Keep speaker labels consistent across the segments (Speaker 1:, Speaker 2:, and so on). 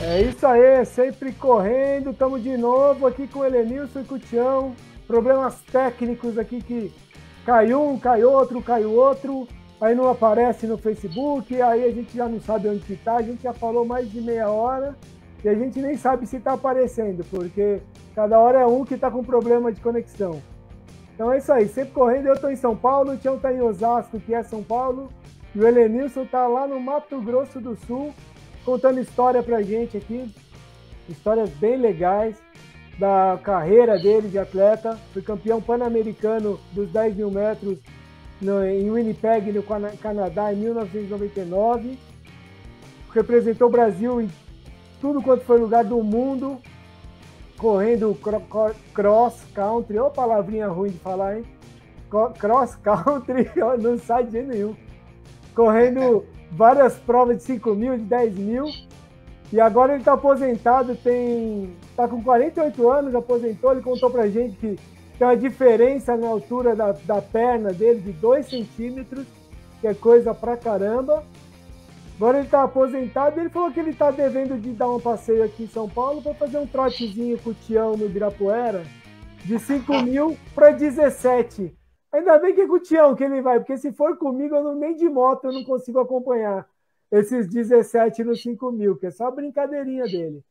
Speaker 1: É isso aí, sempre correndo. Estamos de novo aqui com o Helenilson e com o Tião. Problemas técnicos aqui que cai um, cai outro, cai o outro. Aí não aparece no Facebook, aí a gente já não sabe onde que tá. A gente já falou mais de meia hora e a gente nem sabe se está aparecendo, porque cada hora é um que está com problema de conexão. Então é isso aí, sempre correndo. Eu estou em São Paulo, o Tião está em Osasco, que é São Paulo, e o Helenilson está lá no Mato Grosso do Sul, contando história pra gente aqui, histórias bem legais da carreira dele de atleta. Foi campeão pan-americano dos 10 mil metros em Winnipeg, no Canadá, em 1999. Representou o Brasil em tudo quanto foi lugar do mundo, correndo cross country, ô palavrinha ruim de falar, hein? Cross country, não sai de jeito nenhum. Correndo várias provas de 5 mil, de 10 mil, e agora ele está aposentado, está com 48 anos, aposentou. Ele contou pra gente que tem uma diferença na altura da perna dele de 2 centímetros, que é coisa pra caramba. Agora ele está aposentado, ele falou que ele está devendo de dar um passeio aqui em São Paulo para fazer um trotezinho com o Tião no Ibirapuera, de 5 mil para 17. Ainda bem que é com o Tião que ele vai, porque se for comigo, nem de moto eu não consigo acompanhar esses 17 nos 5 mil, que é só a brincadeirinha dele.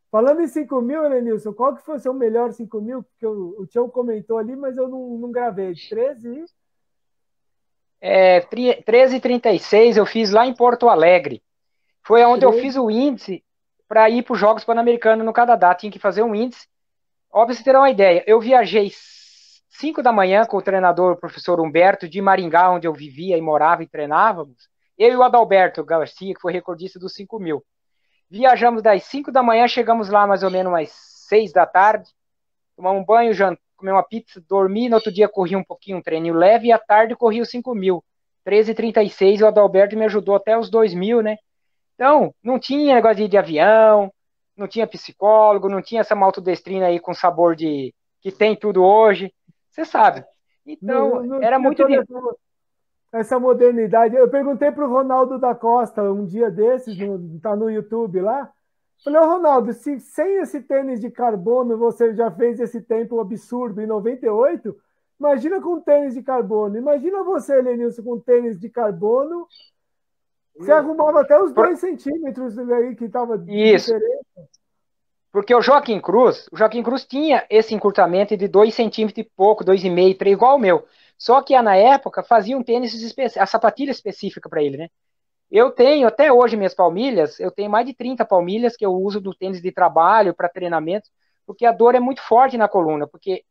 Speaker 1: Falando em 5 mil, Lenilson, qual que foi o seu melhor 5 mil? Porque o Tião comentou ali, mas eu não gravei. 13?
Speaker 2: 13h36 eu fiz lá em Porto Alegre. Foi onde eu
Speaker 1: 13?
Speaker 2: fiz o índice para ir para os Jogos Pan-Americanos no Canadá. Tinha que fazer um índice. Ó, pra você ter uma ideia, eu viajei 5 da manhã com o treinador, o professor Humberto, de Maringá, onde eu vivia e morava e treinávamos. Eu e o Adalberto Garcia, que foi recordista dos 5 mil. Viajamos das 5 da manhã, chegamos lá mais ou menos umas 6 da tarde, tomamos um banho, comer uma pizza, dormi, no outro dia corri um pouquinho, um treininho leve, e à tarde corri os 5 mil. 13h36, o Adalberto me ajudou até os 2 mil, né? Então, não tinha negócio de avião, não tinha psicólogo, não tinha essa maltodestrina aí com sabor de que tem tudo hoje, você sabe. Então,
Speaker 1: Não
Speaker 2: era
Speaker 1: tinha
Speaker 2: muito
Speaker 1: toda
Speaker 2: de...
Speaker 1: essa modernidade. Eu perguntei para o Ronaldo da Costa um dia desses, tá no YouTube lá. Falei, ô Ronaldo, se sem esse tênis de carbono você já fez esse tempo absurdo em 98, imagina com tênis de carbono. Imagina você, Lenilson, com tênis de carbono. Você arrumava até os 2 centímetros aí que estava de
Speaker 2: Isso,
Speaker 1: diferença.
Speaker 2: porque o Joaquim Cruz tinha esse encurtamento de 2 centímetros e pouco, 2,5, 3, igual o meu. Só que na época fazia um tênis a sapatilha específica para ele, né? Eu tenho até hoje minhas palmilhas, eu tenho mais de 30 palmilhas que eu uso do tênis de trabalho para treinamento, porque a dor é muito forte na coluna, porque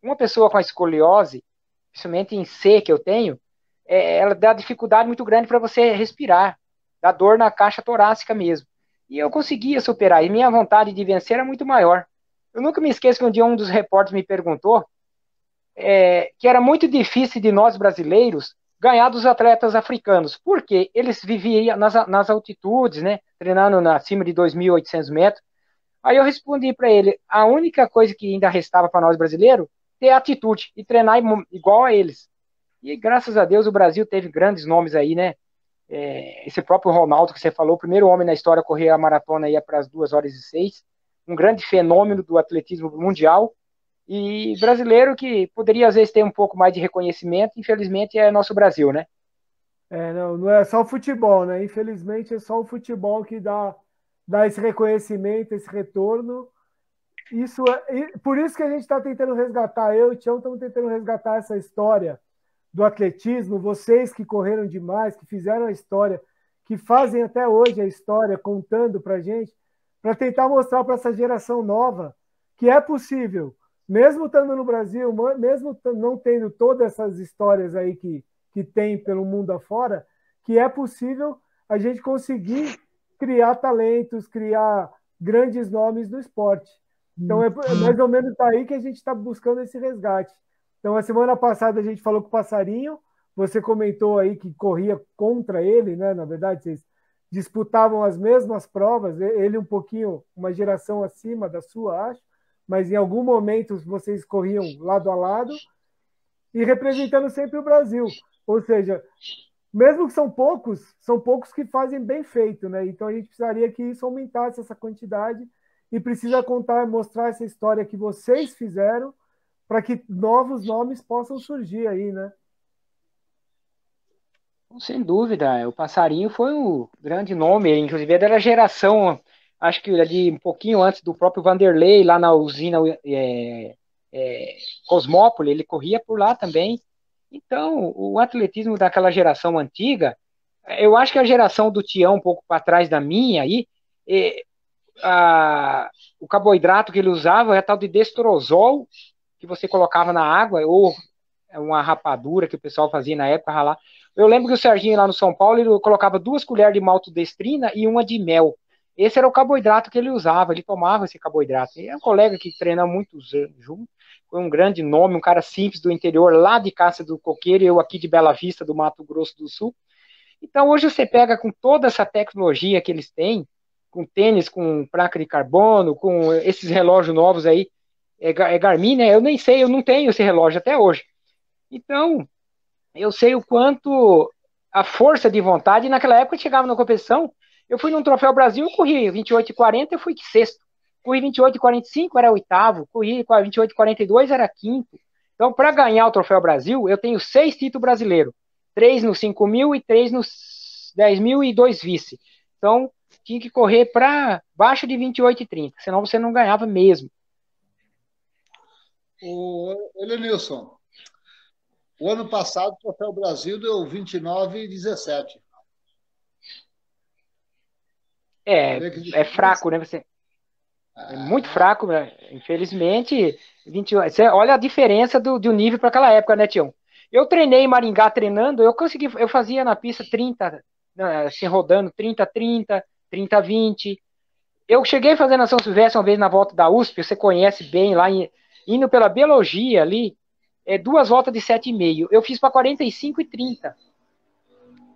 Speaker 2: uma pessoa com a escoliose, principalmente em C que eu tenho, ela dá dificuldade muito grande para você respirar, dá dor na caixa torácica mesmo. E eu conseguia superar, e minha vontade de vencer era muito maior. Eu nunca me esqueço que um dia um dos repórteres me perguntou que era muito difícil de nós brasileiros ganhar dos atletas africanos, porque eles viviam nas altitudes, né, treinando acima de 2.800 metros. Aí eu respondi para ele, a única coisa que ainda restava para nós brasileiros, ter atitude e treinar igual a eles. E graças a Deus o Brasil teve grandes nomes aí, né? Esse próprio Ronaldo que você falou, o primeiro homem na história a correr a maratona aí para as 2h06, um grande fenômeno do atletismo mundial, e brasileiro que poderia às vezes ter um pouco mais de reconhecimento, infelizmente é nosso Brasil, né?
Speaker 1: Não é só o futebol, né? Infelizmente é só o futebol que dá esse reconhecimento, esse retorno. Por isso que a gente está tentando resgatar, eu e o Tião estamos tentando resgatar essa história do atletismo, vocês que correram demais, que fizeram a história, que fazem até hoje a história, contando para a gente, para tentar mostrar para essa geração nova que é possível, mesmo estando no Brasil, mesmo não tendo todas essas histórias aí que tem pelo mundo afora, que é possível a gente conseguir criar talentos, criar grandes nomes no esporte. Então é mais ou menos daí que a gente está buscando esse resgate. Então, a semana passada a gente falou com o Passarinho, você comentou aí que corria contra ele, né? Na verdade, vocês disputavam as mesmas provas, ele um pouquinho, uma geração acima da sua, acho, mas em algum momento vocês corriam lado a lado e representando sempre o Brasil. Ou seja, mesmo que são poucos que fazem bem feito, né? Então a gente precisaria que isso aumentasse essa quantidade e precisa contar, mostrar essa história que vocês fizeram para que novos nomes possam surgir aí, né?
Speaker 2: Sem dúvida, o Passarinho foi um grande nome, inclusive ele era geração, acho que ali um pouquinho antes do próprio Vanderlei, lá na usina é, Cosmópolis, ele corria por lá também. Então, o atletismo daquela geração antiga, eu acho que a geração do Tião, um pouco para trás da minha, aí, é, o carboidrato que ele usava é tal de destrozol, que você colocava na água, ou uma rapadura que o pessoal fazia na época, ralar. Eu lembro que o Serginho lá no São Paulo, ele colocava 2 colheres de maltodestrina e uma de mel. Esse era o carboidrato que ele usava, ele tomava esse carboidrato. E é um colega que treina muitos anos junto, foi um grande nome, um cara simples do interior, lá de Caça do Coqueiro, e eu aqui de Bela Vista, do Mato Grosso do Sul. Então hoje você pega com toda essa tecnologia que eles têm, com tênis, com placa de carbono, com esses relógios novos aí, é Garmin, né? Eu nem sei, eu não tenho esse relógio até hoje. Então, eu sei o quanto a força de vontade, naquela época eu chegava na competição, eu fui num Troféu Brasil, eu corri 28,40, eu fui sexto. Corri 28,45, era oitavo. Corri 28,42, era quinto. Então, para ganhar o Troféu Brasil, eu tenho 6 títulos brasileiros. 3 no 5 mil e 3 nos 10 mil e 2 vice. Então, tinha que correr para baixo de 28,30, senão você não ganhava mesmo.
Speaker 3: O Elenilson, o ano passado o Troféu Brasil deu 29,17.
Speaker 2: É fraco, né? É muito fraco, né? Infelizmente. 21, você olha a diferença do nível para aquela época, né, Tião? Eu treinei em Maringá treinando, eu fazia na pista 30, assim, rodando 30, 30, 30, 20. Eu cheguei a fazer na São Silvestre uma vez na volta da USP, você conhece bem, lá indo pela Biologia ali, 2 voltas de 7,5. Eu fiz para 45 e 30,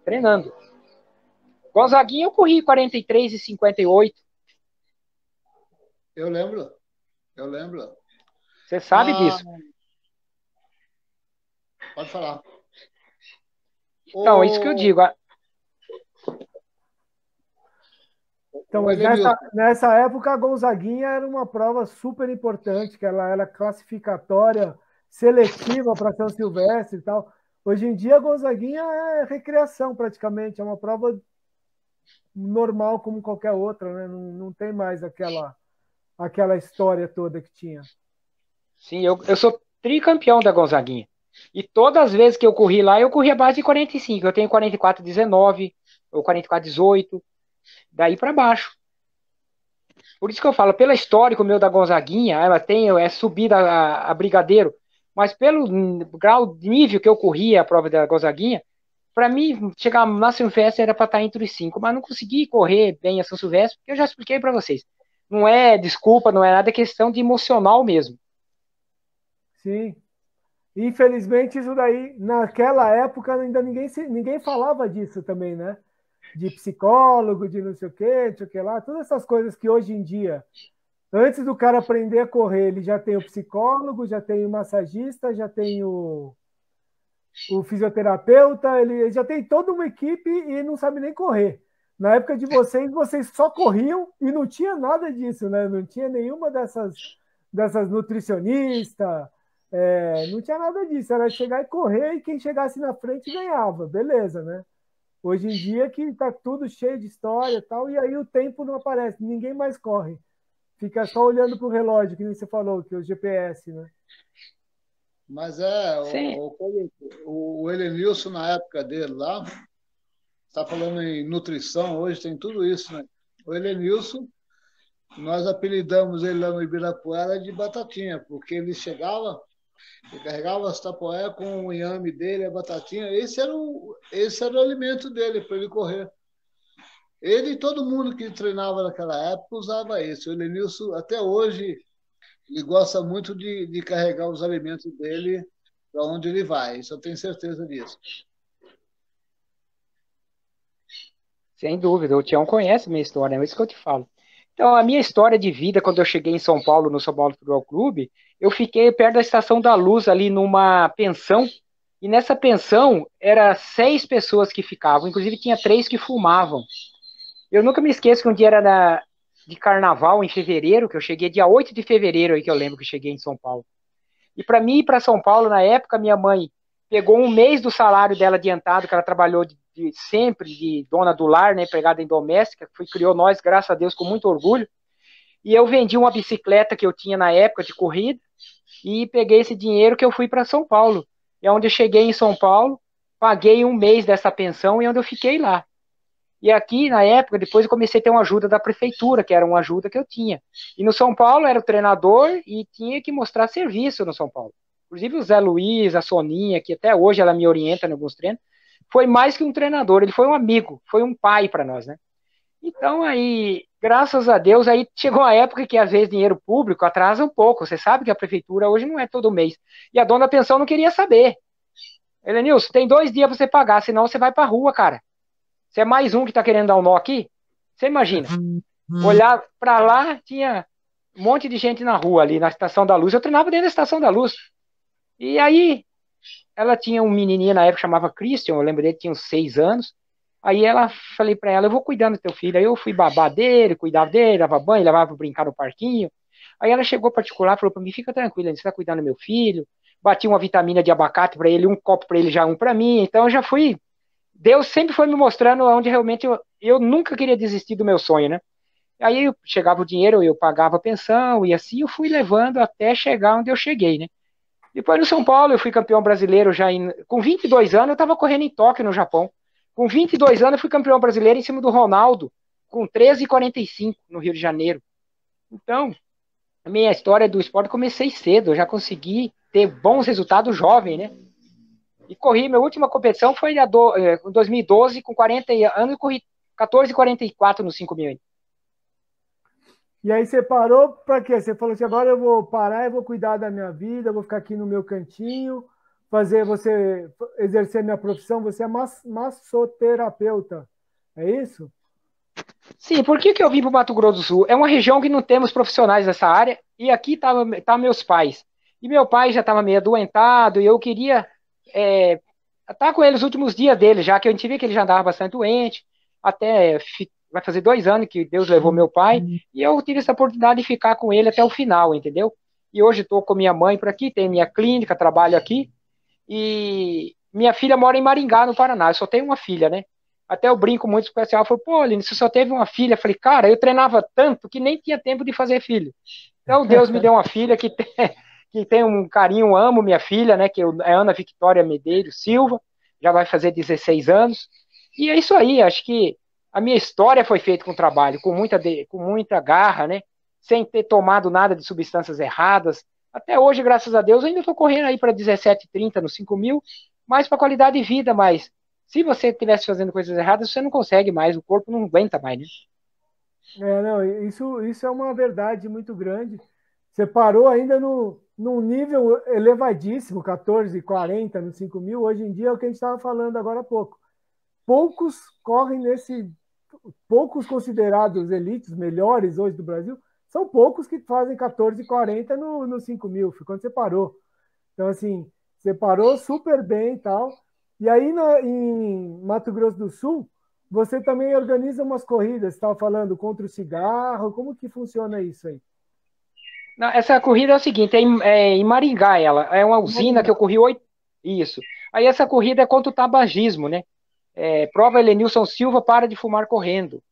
Speaker 2: treinando. Gonzaguinha eu corri 43 e 58.
Speaker 3: Eu lembro.
Speaker 2: Você sabe disso.
Speaker 3: Pode falar.
Speaker 2: Então, isso que eu digo.
Speaker 1: Então, mas nessa época, a Gonzaguinha era uma prova super importante, que ela era classificatória, seletiva para São Silvestre e tal. Hoje em dia, a Gonzaguinha é recreação, praticamente. É uma prova normal como qualquer outra, né? Não tem mais aquela história toda que tinha. Sim,
Speaker 2: eu sou tricampeão da Gonzaguinha. E todas as vezes que eu corri lá, eu corri abaixo de 45. Eu tenho 44,19 ou 44,18. Daí para baixo. Por isso que eu falo, pela histórico meu da Gonzaguinha, ela tem subida a Brigadeiro, mas pelo grau de nível que eu corria a prova da Gonzaguinha, para mim, chegar na São Silvestre era para estar entre os 5, mas não consegui correr bem a São Silvestre, porque eu já expliquei para vocês. Não é desculpa, não é nada, é questão de emocional mesmo.
Speaker 1: Sim. Infelizmente, isso daí, naquela época, ainda ninguém falava disso também, né? De psicólogo, de não sei o que lá, todas essas coisas que hoje em dia, antes do cara aprender a correr, ele já tem o psicólogo, já tem o massagista, já tem o fisioterapeuta, ele já tem toda uma equipe e não sabe nem correr. Na época de vocês só corriam e não tinha nada disso, né? Não tinha nenhuma dessas nutricionistas, não tinha nada disso. Era chegar e correr e quem chegasse na frente ganhava, beleza, né? Hoje em dia que está tudo cheio de história e tal, e aí o tempo não aparece, ninguém mais corre. Fica só olhando para o relógio, que nem você falou, que é o GPS, né?
Speaker 3: Mas o Elenilson, na época dele lá, está falando em nutrição, hoje tem tudo isso, né? O Elenilson, nós apelidamos ele lá no Ibirapuera de Batatinha, porque ele chegava e carregava as tapoé com o inhame dele, a batatinha. Esse era o alimento dele para ele correr. Ele e todo mundo que treinava naquela época usava isso. O Elenilson, até hoje, ele gosta muito de carregar os alimentos dele para onde ele vai. Isso eu tenho certeza disso.
Speaker 2: Sem dúvida, o Tião conhece a minha história, é isso que eu te falo. Então, a minha história de vida, quando eu cheguei em São Paulo, no São Paulo Futebol Clube, eu fiquei perto da Estação da Luz, ali numa pensão, E nessa pensão, era 6 pessoas que ficavam, inclusive tinha 3 que fumavam. Eu nunca me esqueço que um dia era de carnaval, em fevereiro, que eu cheguei, dia 8 de fevereiro, aí que eu lembro que eu cheguei em São Paulo. E para mim ir para São Paulo, na época, minha mãe pegou um mês do salário dela adiantado, que ela trabalhou sempre de dona do lar, né, empregada em doméstica, que criou nós, graças a Deus, com muito orgulho. E eu vendi uma bicicleta que eu tinha na época de corrida e peguei esse dinheiro que eu fui para São Paulo. E é onde eu cheguei em São Paulo, paguei um mês dessa pensão e onde eu fiquei lá. E aqui, na época, depois eu comecei a ter uma ajuda da prefeitura, que era uma ajuda que eu tinha. E no São Paulo era o treinador e tinha que mostrar serviço no São Paulo. Inclusive o Zé Luiz, a Soninha, que até hoje ela me orienta em alguns treinos, foi mais que um treinador, ele foi um amigo, foi um pai para nós, né? Então aí, graças a Deus, aí chegou a época que às vezes dinheiro público atrasa um pouco. Você sabe que a prefeitura hoje não é todo mês. E a dona da pensão não queria saber. Elenilson, tem 2 dias para você pagar, senão você vai para rua, cara. Você é mais um que está querendo dar um nó aqui? Você imagina. Olhar para lá, tinha um monte de gente na rua ali, na Estação da Luz. Eu treinava dentro da Estação da Luz. E aí, ela tinha um menininho na época, chamava Christian, eu lembro dele, tinha uns 6 anos. Aí falei para ela, eu vou cuidando do teu filho. Aí eu fui babar dele, cuidava dele, dava banho, levava para brincar no parquinho. Aí ela chegou particular, falou para mim, fica tranquila, você está cuidando do meu filho. Bati uma vitamina de abacate para ele, um copo para ele, já um para mim. Então eu já fui. Deus sempre foi me mostrando onde realmente eu nunca queria desistir do meu sonho, né? Aí chegava o dinheiro, eu pagava a pensão, e assim eu fui levando até chegar onde eu cheguei, né? Depois no São Paulo eu fui campeão brasileiro com 22 anos eu estava correndo em Tóquio, no Japão. Com 22 anos eu fui campeão brasileiro em cima do Ronaldo, com 13,45 no Rio de Janeiro. Então, a minha história do esporte comecei cedo, eu já consegui ter bons resultados jovem, né? E corri, minha última competição foi em 2012, com 40 anos, eu corri 14,44 no 5.000.
Speaker 1: E aí você parou para quê? Você falou assim, agora eu vou parar, eu vou cuidar da minha vida, eu vou ficar aqui no meu cantinho, exercer minha profissão, você é massoterapeuta, é isso?
Speaker 2: Sim, por que eu vim para o Mato Grosso do Sul? É uma região que não temos profissionais nessa área, e aqui tá meus pais. E meu pai já estava meio adoentado, e eu queria estar com ele os últimos dias dele, já que eu tive que ele já andava bastante doente, até vai fazer 2 anos que Deus levou meu pai, e eu tive essa oportunidade de ficar com ele até o final, entendeu? E hoje estou com minha mãe por aqui, tenho minha clínica, trabalho aqui, e minha filha mora em Maringá, no Paraná, eu só tenho uma filha, né? Até eu brinco muito com o pessoal, falou, pô, Aline, você só teve uma filha? Eu falei, cara, eu treinava tanto que nem tinha tempo de fazer filho. Então Deus me deu uma filha que tem um carinho, amo minha filha, né, que é Ana Victória Medeiros Silva, já vai fazer 16 anos, e é isso aí, acho que a minha história foi feita com trabalho, com muita garra, né, sem ter tomado nada de substâncias erradas. Até hoje, graças a Deus, eu ainda estou correndo aí para 17,30 no 5.000, mais para qualidade de vida, mas se você estivesse fazendo coisas erradas, você não consegue mais, o corpo não aguenta mais, né?
Speaker 1: Não, isso é uma verdade muito grande. Você parou ainda num nível elevadíssimo, 14,40 no 5.000. Hoje em dia é o que a gente estava falando agora há pouco. Poucos correm poucos considerados elites, melhores hoje do Brasil, são poucos que fazem 14,40 no 5.000, foi quando você parou. Então, assim, você parou super bem e tal. E aí, em Mato Grosso do Sul, você também organiza umas corridas, estava falando contra o cigarro, como que funciona isso aí?
Speaker 2: Não, essa corrida é o seguinte, em Maringá ela, é uma usina que eu corri 8, isso. Aí essa corrida é contra o tabagismo, né? Prova Helenilson Silva para de fumar correndo.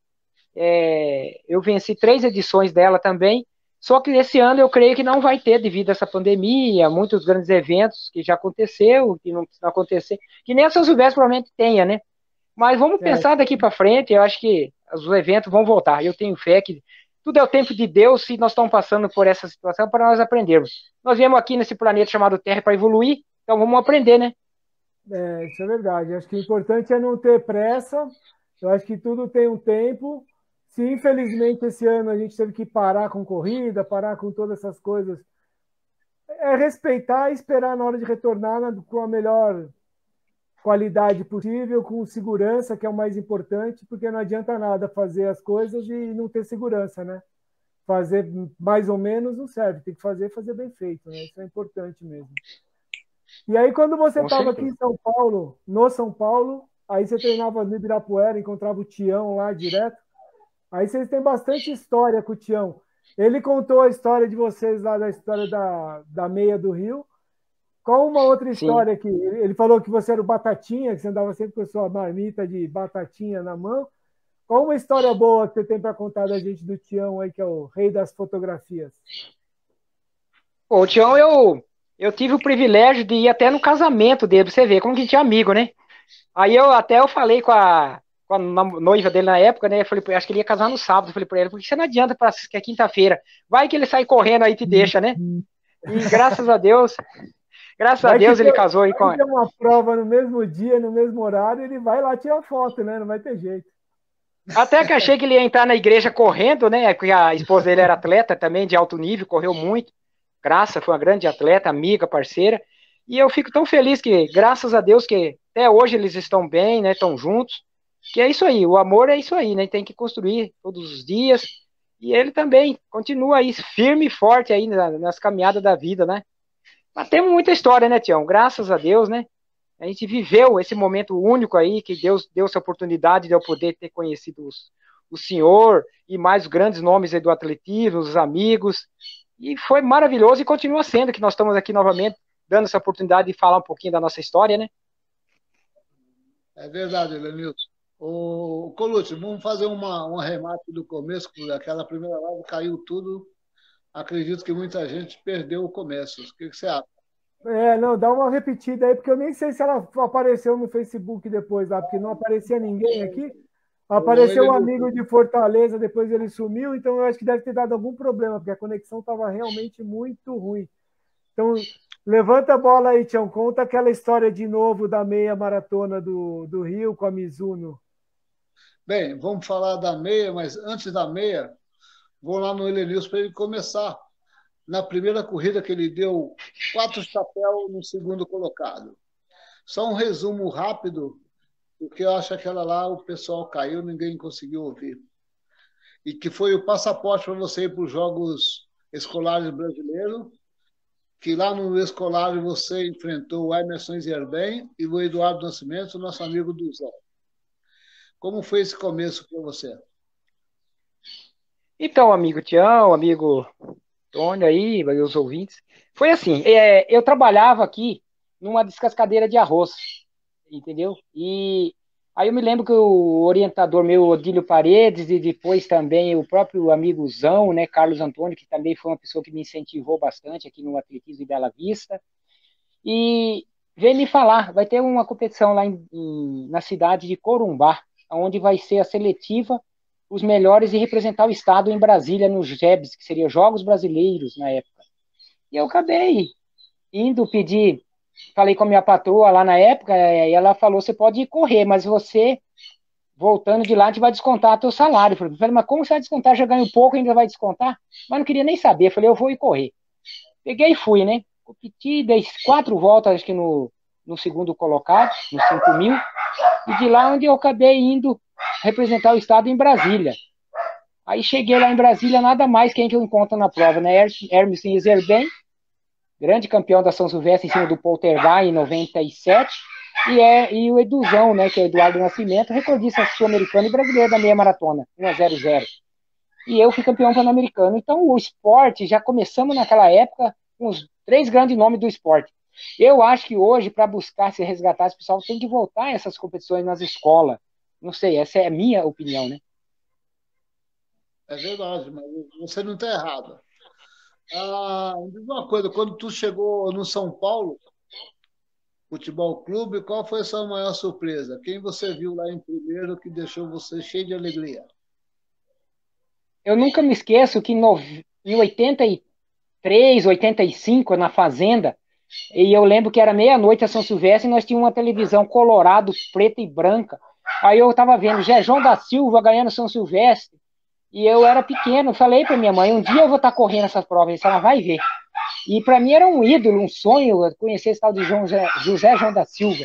Speaker 2: Eu venci 3 edições dela também, só que esse ano eu creio que não vai ter devido a essa pandemia, muitos grandes eventos que já aconteceu, que não precisam acontecer, que nem a São Silvestre provavelmente tenha, né? Mas vamos pensar daqui para frente, eu acho que os eventos vão voltar. Eu tenho fé que tudo é o tempo de Deus e nós estamos passando por essa situação para nós aprendermos. Nós viemos aqui nesse planeta chamado Terra para evoluir, então vamos aprender, né?
Speaker 1: Isso é verdade. Acho que o importante é não ter pressa. Eu acho que tudo tem um tempo. Se infelizmente esse ano a gente teve que parar com corrida, parar com todas essas coisas, é respeitar e esperar na hora de retornar com a melhor qualidade possível, com segurança, que é o mais importante, porque não adianta nada fazer as coisas e não ter segurança, né? Fazer mais ou menos não serve, tem que fazer bem feito, né? Isso é importante mesmo. E aí, quando você
Speaker 2: Com
Speaker 1: estava aqui
Speaker 2: certeza.
Speaker 1: em São Paulo, no São Paulo, aí você treinava no Ibirapuera, encontrava o Tião lá direto. Aí vocês têm bastante história com o Tião. Ele contou a história de vocês lá, da história da meia do Rio. Qual uma outra
Speaker 2: Sim.
Speaker 1: história que ele falou que você era o Batatinha, que você andava sempre com a sua marmita de batatinha na mão? Qual uma história boa que você tem para contar da gente do Tião aí, que é o rei das fotografias?
Speaker 2: Pô, o Tião, eu tive o privilégio de ir até no casamento dele, pra você ver como que tinha amigo, né? Aí eu falei com a noiva dele na época, né? Eu falei, acho que ele ia casar no sábado. Eu falei pra ele, por que você não adianta que é quinta-feira? Vai que ele sai correndo aí e te deixa, né? E graças a
Speaker 1: Vai que,
Speaker 2: Deus ele
Speaker 1: tem,
Speaker 2: casou aí
Speaker 1: vai
Speaker 2: com.
Speaker 1: que tem uma prova no mesmo dia, no mesmo horário, ele vai lá tirar foto, né? Não vai ter jeito.
Speaker 2: Até que achei que ele ia entrar na igreja correndo, né? Porque a esposa dele era atleta também, de alto nível, correu muito. Graça, foi uma grande atleta, amiga, parceira. E eu fico tão feliz que, graças a Deus, que até hoje eles estão bem, né? Estão juntos. Que é isso aí, o amor é isso aí, né? Tem que construir todos os dias. E ele também continua aí firme e forte aí nas caminhadas da vida, né? Mas temos muita história, né, Tião? Graças a Deus, né? A gente viveu esse momento único aí, que Deus deu essa oportunidade de eu poder ter conhecido o senhor e mais os grandes nomes aí do atletismo, os amigos. E foi maravilhoso e continua sendo, que nós estamos aqui novamente dando essa oportunidade de falar um pouquinho da nossa história, né?
Speaker 3: É verdade, Lenilson. O Colucci, vamos fazer um remate do começo, porque aquela primeira live caiu tudo. Acredito que muita gente perdeu o começo. O que você acha?
Speaker 1: É, não, dá uma repetida aí, porque eu nem sei se ela apareceu no Facebook depois lá, porque não aparecia ninguém aqui.
Speaker 3: Ô,
Speaker 1: Apareceu um
Speaker 3: Elenilson,
Speaker 1: amigo de Fortaleza, depois ele sumiu, então eu acho que deve ter dado algum problema, porque a conexão estava realmente muito ruim. Então, levanta a bola aí, Tião. Conta aquela história de novo da meia maratona do Rio com a Mizuno.
Speaker 3: bem, vamos falar da meia, mas antes da meia, vou lá no Elenilson para ele começar. Na primeira corrida que ele deu 4 chapéus no segundo colocado. Só um resumo rápido, porque eu acho que aquela lá o pessoal caiu, ninguém conseguiu ouvir. E que foi o passaporte para você ir para os Jogos Escolares Brasileiros, que lá no escolar você enfrentou o Emerson Zerben e o Eduardo Nascimento, nosso amigo do Zé. Como foi esse começo para você?
Speaker 2: Então, amigo Tião, amigo Tônio aí, os ouvintes. Foi assim, eu trabalhava aqui numa descascadeira de arroz, entendeu? E aí eu me lembro que o orientador meu, Odílio Paredes, e depois também o próprio amigozão, né, Carlos Antônio, que também foi uma pessoa que me incentivou bastante aqui no atletismo de Bela Vista, e veio me falar, vai ter uma competição lá na cidade de Corumbá, onde vai ser a seletiva, os melhores e representar o estado em Brasília, nos JEBs, que seriam Jogos Brasileiros na época. E eu acabei indo pedir, falei com a minha patroa lá na época, e ela falou, você pode ir correr, mas você, voltando de lá, a gente vai descontar teu salário. Eu falei, mas como você vai descontar? Já ganho pouco, ainda vai descontar? Mas não queria nem saber, eu falei, eu vou ir correr. Peguei e fui, né? Competi, dei 4 voltas, acho que no segundo colocado, nos 5.000, e de lá onde eu acabei indo representar o estado em Brasília. Aí cheguei lá em Brasília, nada mais quem que eu encontro na prova, né? Hermes Zerben, grande campeão da São Silvestre em cima do Poltergeist em 97, e o Eduzão, né, que é Eduardo Nascimento, recordista sul-americano e brasileiro da meia maratona, 1:00. E eu fui campeão pan-americano. Então o esporte, já começamos naquela época com os 3 grandes nomes do esporte. Eu acho que hoje, para buscar se resgatar esse pessoal, tem que voltar a essas competições nas escolas. Não sei, essa é a minha opinião, né?
Speaker 3: É verdade, mas você não está errado. Me diz uma coisa, quando tu chegou no São Paulo Futebol Clube, qual foi a sua maior surpresa? Quem você viu lá em primeiro que deixou você cheio de alegria?
Speaker 2: Eu nunca me esqueço que em 83, 85, na Fazenda, e eu lembro que era meia-noite a São Silvestre e nós tínhamos uma televisão colorado, preta e branca. Aí eu tava vendo João da Silva ganhando São Silvestre e eu era pequeno. Falei para minha mãe, um dia eu vou estar correndo essas provas, ela vai ver. E para mim era um ídolo, um sonho conhecer esse tal de José João da Silva.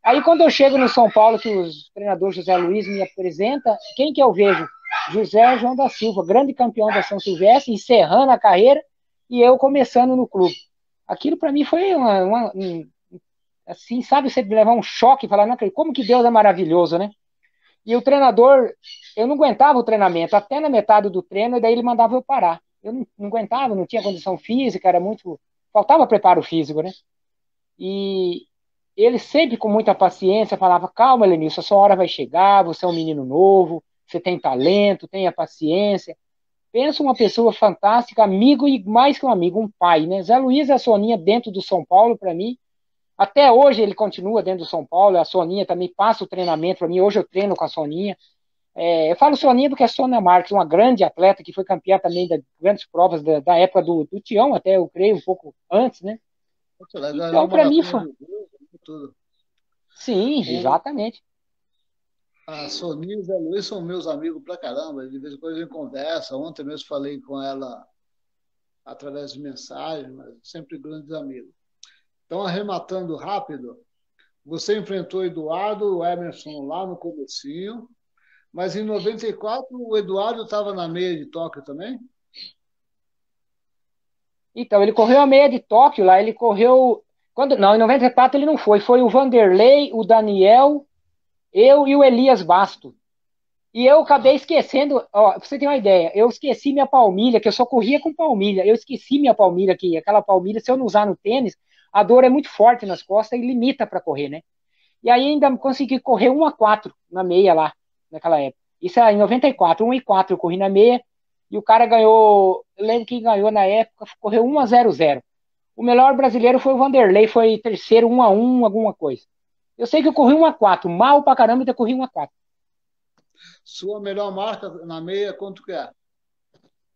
Speaker 2: Aí quando eu chego no São Paulo, que o treinador José Luiz me apresenta, quem que eu vejo? José João da Silva, grande campeão da São Silvestre, encerrando a carreira, e eu começando no clube. Aquilo para mim foi assim, sabe, você levar um choque e falar, não, como que Deus é maravilhoso, né? E o treinador, eu não aguentava o treinamento, até na metade do treino, e daí ele mandava eu parar. Eu não aguentava, não tinha condição física, era muito. Faltava preparo físico, né? E ele sempre com muita paciência falava: calma, Lenilson, a sua hora vai chegar, você é um menino novo, você tem talento, tenha paciência. Pensa uma pessoa fantástica, amigo e mais que um amigo, um pai, né? Zé Luiz e a Soninha dentro do São Paulo, para mim. Até hoje ele continua dentro do São Paulo, a Soninha também passa o treinamento para mim. Hoje eu treino com a Soninha. Eu falo Soninha porque a Sônia Marques, uma grande atleta que foi campeã também das grandes provas da época do Tião, até eu creio um pouco antes, né?
Speaker 3: Ela ganhou
Speaker 2: Então, para mim,
Speaker 3: maratona
Speaker 2: foi.
Speaker 3: do Rio, tudo.
Speaker 2: Sim, exatamente.
Speaker 3: A Sonia e o Zé Luiz são meus amigos pra caramba. De vez em quando a gente conversa. Ontem mesmo falei com ela através de mensagem, mas sempre grandes amigos. Então, arrematando rápido, você enfrentou o Eduardo, o Emerson lá no comecinho, mas em 94 o Eduardo estava na meia de Tóquio também?
Speaker 2: Então, ele correu a meia de Tóquio lá, ele correu. Não, em 94 ele não foi. Foi o Vanderlei, o Daniel, eu e o Elias Basto. E eu acabei esquecendo, ó, pra você ter uma ideia, eu esqueci minha palmilha, que eu só corria com palmilha. Eu esqueci minha palmilha aqui, aquela palmilha, se eu não usar no tênis, a dor é muito forte nas costas e limita para correr, né? E aí ainda consegui correr 1 a 4 na meia lá, naquela época. Isso é em 94, 1 e 4 eu corri na meia, e o cara ganhou, eu lembro que ganhou na época, correu 1 a 0. O melhor brasileiro foi o Vanderlei, foi terceiro, 1 a 1, alguma coisa. Eu sei que eu corri 1 a 4, mal pra caramba, e eu corri 1 a 4.
Speaker 3: Sua melhor marca na meia, quanto que é?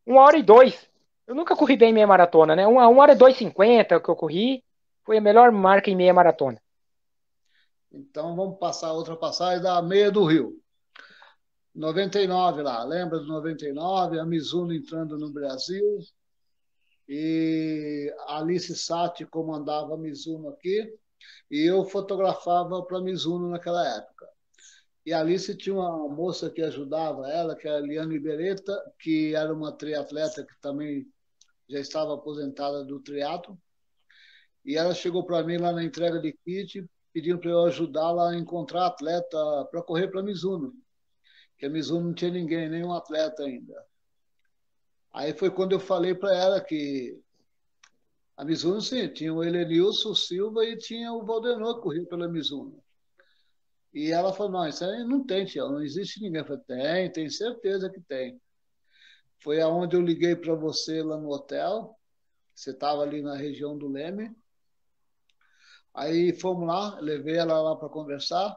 Speaker 2: 1 hora e 2. Eu nunca corri bem em meia maratona, né? 1 hora e 2:50 que eu corri, foi a melhor marca em meia maratona.
Speaker 3: Então vamos passar outra passagem da meia do Rio. 99 lá, lembra de 99? A Mizuno entrando no Brasil e a Alice Sati comandava a Mizuno aqui e eu fotografava para a Mizuno naquela época. E a Alice tinha uma moça que ajudava ela, que era a Liane Beretta, que era uma triatleta que também já estava aposentada do triatlo. E ela chegou para mim lá na entrega de kit, pedindo para eu ajudá-la a encontrar atleta para correr para a Mizuno, que a Mizuno não tinha ninguém, nenhum atleta ainda. Aí foi quando eu falei para ela que a Mizuno, sim, tinha o Helenilson Silva e tinha o Valdenor que corria pela Mizuno. E ela falou, não, isso aí não tem, tia, não existe ninguém. Eu falei, tem certeza que tem. Foi aonde eu liguei para você lá no hotel, você estava ali na região do Leme. Aí fomos lá, levei ela lá para conversar,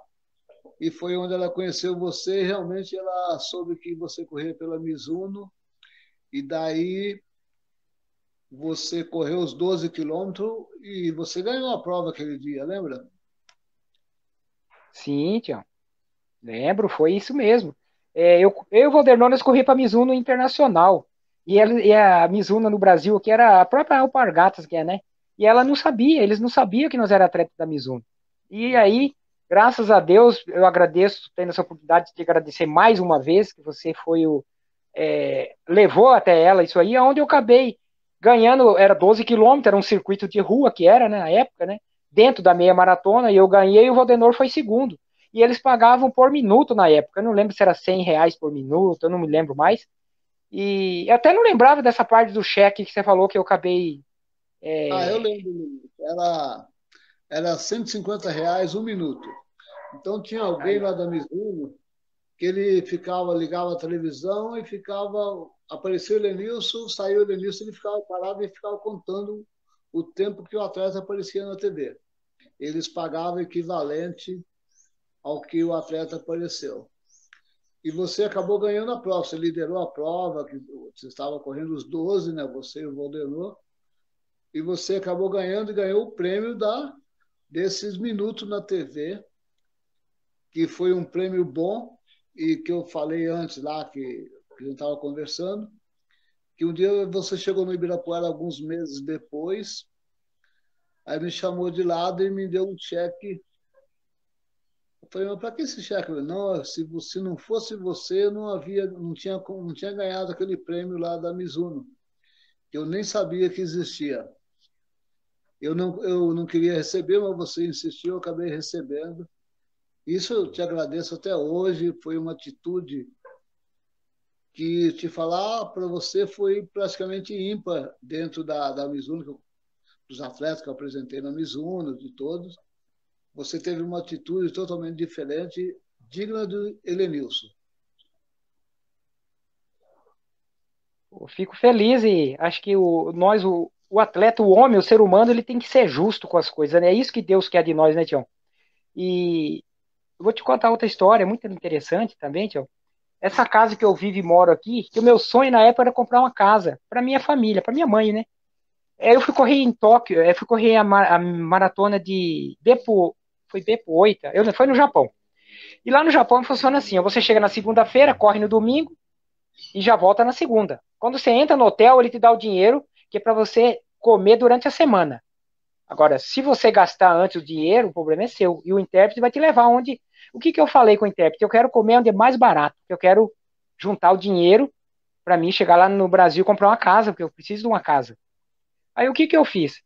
Speaker 3: e foi onde ela conheceu você, e realmente ela soube que você corria pela Mizuno, e daí você correu os 12 quilômetros e você ganhou a prova aquele dia, lembra?
Speaker 2: Sim, Tião. Lembro, foi isso mesmo. Eu e o Valder nós corri para a Mizuno Internacional. E a Mizuno no Brasil, que era a própria Alpargatas, que é, né? E ela não sabia, eles não sabiam que nós era atleta da Mizuno. E aí, graças a Deus, eu agradeço, tendo essa oportunidade de te agradecer mais uma vez, que você foi levou até ela isso aí, onde eu acabei ganhando, era 12 quilômetros, era um circuito de rua que era, né, na época, né? Dentro da meia maratona, e eu ganhei e o Valdenor foi segundo. E eles pagavam por minuto na época. Eu não lembro se era R$ 100 por minuto, eu não me lembro mais. E eu até não lembrava dessa parte do cheque que você falou que eu acabei.
Speaker 3: Ah, eu
Speaker 2: É,
Speaker 3: lembro, era R$ 150 um minuto. Então tinha alguém
Speaker 2: aí,
Speaker 3: lá da Mizuno que ele ficava, ligava a televisão e ficava, apareceu o Lenilson, saiu o Lenilson, ele ficava parado e ficava contando o tempo que o atleta aparecia na TV. Eles pagavam equivalente ao que o atleta apareceu. E você acabou ganhando a prova, você liderou a prova, que você estava correndo os 12, né? Você e o Valdenor, e você acabou ganhando e ganhou o prêmio desses minutos na TV, que foi um prêmio bom e que eu falei antes lá, que a gente estava conversando, que um dia você chegou no Ibirapuera alguns meses depois, aí me chamou de lado e me deu um cheque. Eu falei, mas para que esse cheque? Eu falei, não, se não fosse você, não tinha ganhado aquele prêmio lá da Mizuno, que eu nem sabia que existia. Eu não queria receber, mas você insistiu, eu acabei recebendo. Isso eu te agradeço até hoje, foi uma atitude que te falar para você foi praticamente ímpar dentro da Mizuno, dos atletas que eu apresentei na Mizuno, de todos. Você teve uma atitude totalmente diferente, digna do Helenilson.
Speaker 2: Eu fico feliz e acho que o atleta, o homem, o ser humano, ele tem que ser justo com as coisas, né? É isso que Deus quer de nós, né, Tião? E eu vou te contar outra história muito interessante também, Tião. Essa casa que eu vivo e moro aqui, que o meu sonho na época era comprar uma casa para minha família, para minha mãe, né? Eu fui correr em Tóquio, eu fui correr a maratona de Beppu, foi Beppu 8, foi no Japão. E lá no Japão funciona assim, você chega na segunda-feira, corre no domingo e já volta na segunda. Quando você entra no hotel, ele te dá o dinheiro que é para você comer durante a semana. Agora, se você gastar antes o dinheiro, o problema é seu. E o intérprete vai te levar onde... O que eu falei com o intérprete? Eu quero comer onde é mais barato. Eu quero juntar o dinheiro para mim chegar lá no Brasil e comprar uma casa, porque eu preciso de uma casa. Aí o que eu fiz?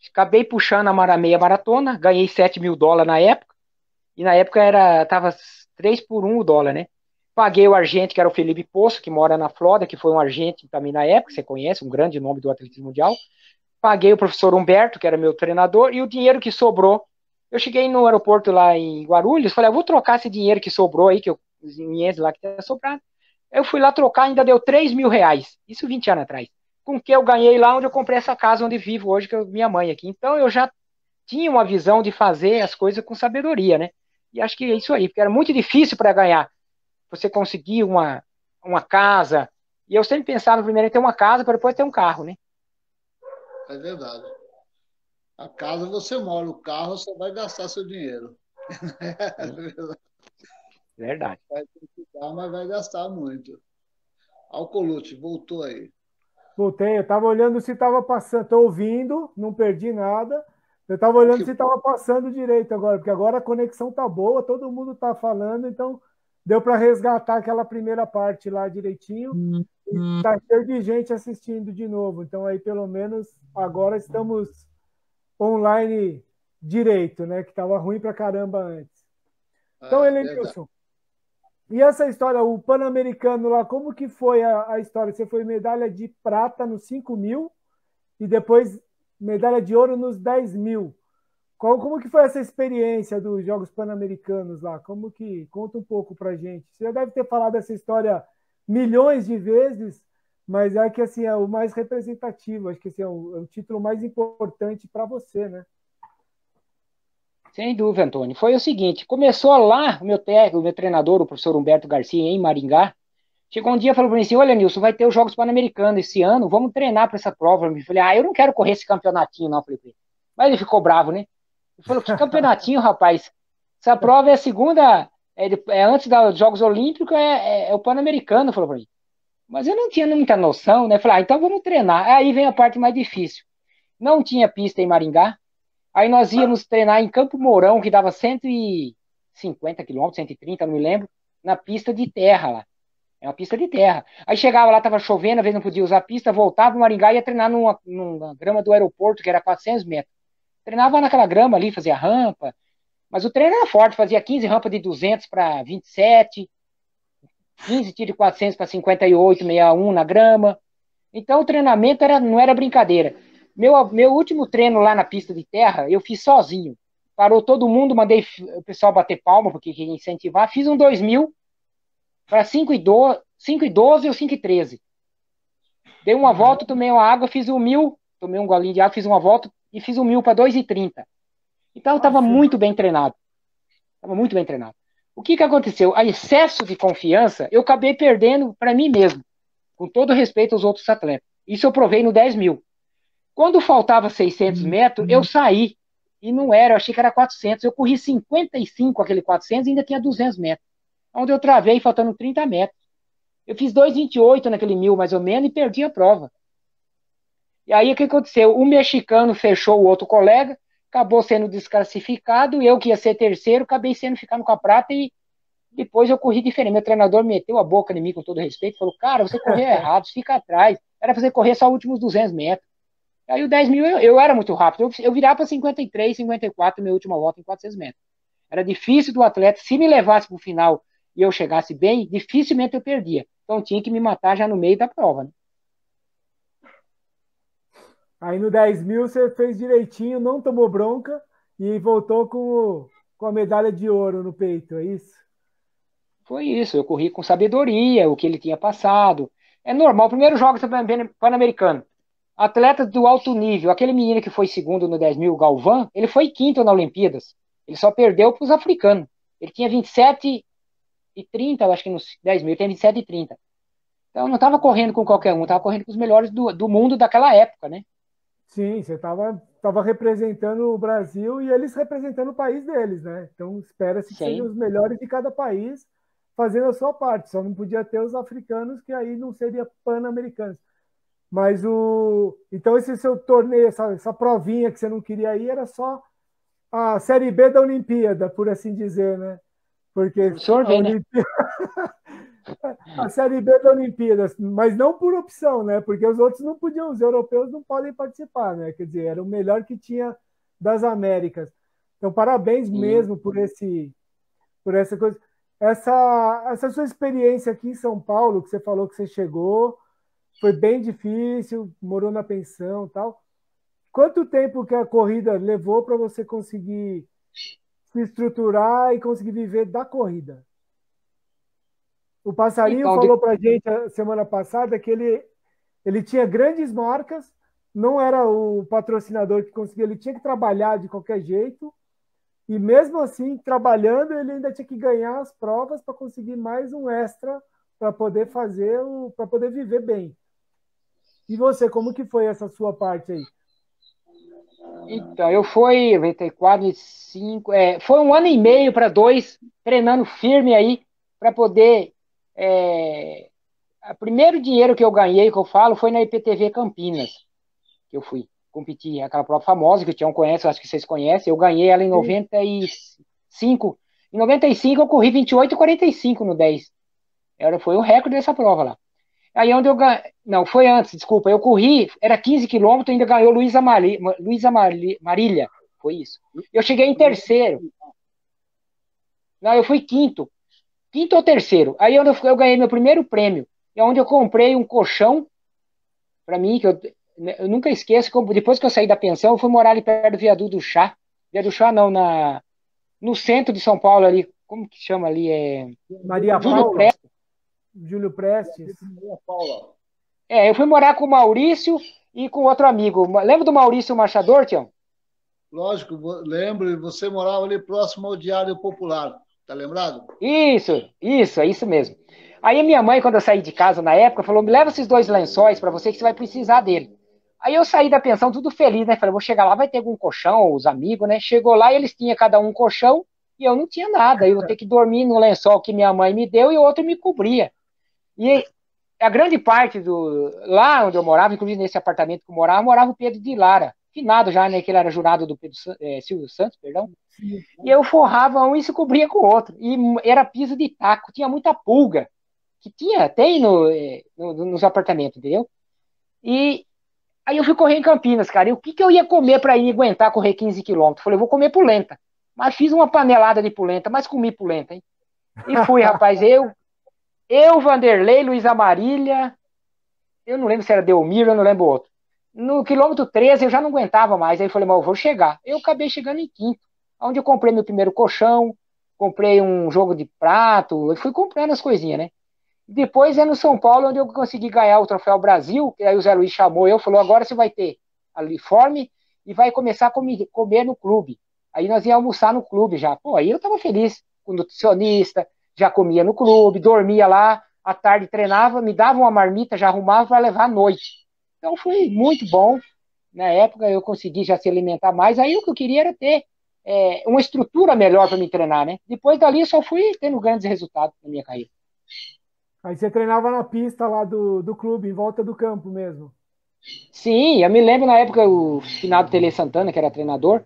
Speaker 2: Acabei puxando a meia maratona, ganhei $7.000 na época, e na época tava 3 por 1 o dólar, né? Paguei o argente, que era o Felipe Poço, que mora na Flórida, que foi um argente também na época, você conhece, um grande nome do atletismo mundial. Paguei o professor Humberto, que era meu treinador, e o dinheiro que sobrou, eu cheguei no aeroporto lá em Guarulhos, falei, vou trocar esse dinheiro que sobrou aí, que os dinheiros lá que tinha sobrado. Eu fui lá trocar, ainda deu R$ 3.000, isso 20 anos atrás, com o que eu ganhei lá onde eu comprei essa casa onde vivo hoje, que é minha mãe aqui. Então eu já tinha uma visão de fazer as coisas com sabedoria, né? E acho que é isso aí, porque era muito difícil para ganhar. Você conseguir uma casa, e eu sempre pensava primeiro em ter uma casa para depois ter um carro, né?
Speaker 3: É verdade. A casa você mora, o carro você vai gastar seu dinheiro.
Speaker 2: Verdade.
Speaker 3: Vai precisar, mas vai gastar muito. Alcolute, voltou aí.
Speaker 1: Voltei, eu estava olhando se estava passando, estou ouvindo, não perdi nada. Eu estava olhando se estava passando direito agora, porque agora a conexão tá boa, todo mundo está falando, então deu para resgatar aquela primeira parte lá direitinho. E está cheio de gente assistindo de novo, então aí pelo menos agora estamos online direito, né? Que estava ruim para caramba antes. Então, Helenilson, e essa história, o Pan-Americano lá, como que foi a história? Você foi medalha de prata nos 5.000 e depois medalha de ouro nos 10.000. Como que foi essa experiência dos Jogos Pan-Americanos lá? Como que... Conta um pouco pra gente. Você já deve ter falado essa história milhões de vezes, mas é que assim, é o mais representativo. Acho que assim, é o título mais importante para você, né?
Speaker 2: Sem dúvida, Antônio. Foi o seguinte, começou lá o meu técnico, o meu treinador, o professor Humberto Garcia, em Maringá. Chegou um dia e falou para mim assim, olha, Nilson, vai ter os Jogos Pan-Americanos esse ano, vamos treinar para essa prova. Eu falei, eu não quero correr esse campeonatinho, não. Eu falei, mas ele ficou bravo, né? Ele falou, que campeonatinho, rapaz? Essa prova é a segunda, é antes dos Jogos Olímpicos, é o Pan-Americano, falou para mim. Mas eu não tinha muita noção, né? Eu falei, então vamos treinar. Aí vem a parte mais difícil. Não tinha pista em Maringá, aí nós íamos treinar em Campo Mourão, que dava 150 quilômetros, 130, não me lembro, na pista de terra lá. É uma pista de terra. Aí chegava lá, tava chovendo, às vezes não podia usar a pista, voltava para Maringá e ia treinar numa grama do aeroporto, que era 400 metros. Treinava naquela grama ali, fazia rampa, mas o treino era forte, fazia 15 rampas de 200 para 27, 15 tiros de 400 para 58, 61 na grama. Então o treinamento não era brincadeira. Meu último treino lá na pista de terra, eu fiz sozinho. Parou todo mundo, mandei o pessoal bater palma, porque queria incentivar. Fiz um 2.000 para 5:12 ou 5:13. Dei uma volta, tomei uma água, fiz 1.000, tomei um golinho de água, fiz uma volta e fiz 1.000 para 2:30. Então eu estava muito bem treinado. Estava muito bem treinado. O que aconteceu? A excesso de confiança, eu acabei perdendo para mim mesmo, com todo respeito aos outros atletas. Isso eu provei no 10.000. Quando faltava 600 metros, eu saí. E não era, eu achei que era 400. Eu corri 55 aquele 400 e ainda tinha 200 metros. Onde eu travei faltando 30 metros. Eu fiz 2:28 naquele 1.000, mais ou menos, e perdi a prova. E aí o que aconteceu? O mexicano fechou o outro colega, acabou sendo desclassificado, eu que ia ser terceiro, acabei ficando com a prata e depois eu corri diferente. Meu treinador meteu a boca em mim com todo respeito, falou, cara, você correu errado, fica atrás. Era pra você correr só os últimos 200 metros. Aí o 10 mil eu era muito rápido. Eu virava para 53, 54 minha última volta em 400 metros. Era difícil do atleta, se me levasse para o final e eu chegasse bem, dificilmente eu perdia. Então tinha que me matar já no meio da prova, né?
Speaker 1: Aí no 10 mil você fez direitinho, não tomou bronca e voltou com a medalha de ouro no peito, é isso?
Speaker 2: Foi isso, eu corri com sabedoria, o que ele tinha passado. É normal, primeiro jogo Pan-Americano. Atletas do alto nível, aquele menino que foi segundo no 10 mil, Galvão, ele foi quinto na Olimpíadas. Ele só perdeu para os africanos. Ele tinha 27 e 30, eu acho que nos 10 mil, ele tem 27 e 30. Então não estava correndo com qualquer um, estava correndo com os melhores do mundo daquela época, né?
Speaker 1: Sim, você tava representando o Brasil e eles representando o país deles, né? Então espera-se que sejam
Speaker 2: Sim.
Speaker 1: os melhores de cada país fazendo a sua parte. Só não podia ter os africanos, que aí não seria pan-americanos. Mas então esse seu torneio, essa provinha que você não queria ir, era só a Série B da Olimpíada, por assim dizer, né? Porque
Speaker 2: Professor vê, né?
Speaker 1: a Série B da Olimpíadas, mas não por opção, né? Porque os outros não podiam, os europeus não podem participar, né? Quer dizer, era o melhor que tinha das Américas. Então, parabéns
Speaker 2: Sim.
Speaker 1: mesmo por essa coisa. Essa sua experiência aqui em São Paulo, que você falou que você chegou, foi bem difícil, morou na pensão, e tal. Quanto tempo que a corrida levou para você conseguir se estruturar e conseguir viver da corrida? O Passarinho
Speaker 2: Então,
Speaker 1: falou para a gente a semana passada que ele tinha grandes marcas, não era o patrocinador que conseguia, ele tinha que trabalhar de qualquer jeito, e mesmo assim, trabalhando, ele ainda tinha que ganhar as provas para conseguir mais um extra para poder para poder viver bem. E você, como que foi essa sua parte aí?
Speaker 2: então eu fui 94, 95, foi um ano e meio para dois, treinando firme aí, para poder. É, o primeiro dinheiro que eu ganhei, que eu falo, foi na IPTV Campinas, que eu fui competir, aquela prova famosa que o Tião conhece, eu acho que vocês conhecem. Eu ganhei ela em
Speaker 1: Sim.
Speaker 2: 95. Em 95 eu corri 28 e 45 no 10. Foi o recorde dessa prova lá. Aí onde eu ganhei. Não, foi antes, desculpa. Eu corri, era 15 quilômetros, ainda ganhou Marília. Foi isso. Eu cheguei em terceiro. Não, eu fui quinto. Quinto ou terceiro. Aí onde eu ganhei meu primeiro prêmio. É onde eu comprei um colchão para mim, que eu nunca esqueço. Depois que eu saí da pensão, eu fui morar ali perto do Viaduto do Chá. Viaduto do Chá, não, no centro de São Paulo ali. Como que chama ali?
Speaker 1: Maria
Speaker 2: Júlio
Speaker 1: Paula,
Speaker 2: Prestes.
Speaker 1: Júlio Prestes.
Speaker 3: Maria Paula.
Speaker 2: Eu fui morar com o Maurício e com outro amigo. Lembra do Maurício Marchador, Tião?
Speaker 3: Lógico, lembro, você morava ali próximo ao Diário Popular, tá lembrado?
Speaker 2: É isso mesmo. Aí a minha mãe, quando eu saí de casa na época, falou: me leva esses dois lençóis para você que você vai precisar dele. Aí eu saí da pensão tudo feliz, né? Falei: vou chegar lá, vai ter algum colchão, os amigos, né? Chegou lá e eles tinham cada um colchão e eu não tinha nada. Eu vou ter que dormir no lençol que minha mãe me deu e o outro me cobria. E a grande parte lá onde eu morava, inclusive nesse apartamento que eu morava o Pedro de Lara, finado já, né? Que ele era jurado do Silvio Santos, perdão. E eu forrava um e se cobria com o outro. E era piso de taco, tinha muita pulga, que tem nos apartamentos, entendeu? E aí eu fui correr em Campinas, cara. E o que eu ia comer para ir aguentar correr 15 quilômetros? Falei: vou comer polenta. Mas fiz uma panelada de polenta, mas comi polenta, hein? E fui, rapaz. Vanderlei, Luísa Marília, eu não lembro se era Delmiro, eu não lembro o outro. No quilômetro 13 eu já não aguentava mais. Aí eu falei: mas eu vou chegar. Eu acabei chegando em quinto, onde eu comprei meu primeiro colchão, comprei um jogo de prato, eu fui comprando as coisinhas, né? Depois é no São Paulo onde eu consegui ganhar o Troféu Brasil, que aí o Zé Luiz chamou eu, falou: agora você vai ter a uniforme e vai começar a comer no clube. Aí nós íamos almoçar no clube já. Pô, aí eu tava feliz com o nutricionista, já comia no clube, dormia lá, à tarde treinava, me dava uma marmita, já arrumava para levar à noite. Então foi muito bom. Na época eu consegui já se alimentar mais. Aí o que eu queria era ter uma estrutura melhor para me treinar, né? Depois dali eu só fui tendo grandes resultados na minha carreira.
Speaker 1: Aí você treinava na pista lá do clube, em volta do campo mesmo.
Speaker 2: Sim, eu me lembro na época o finado Tele Santana, que era treinador,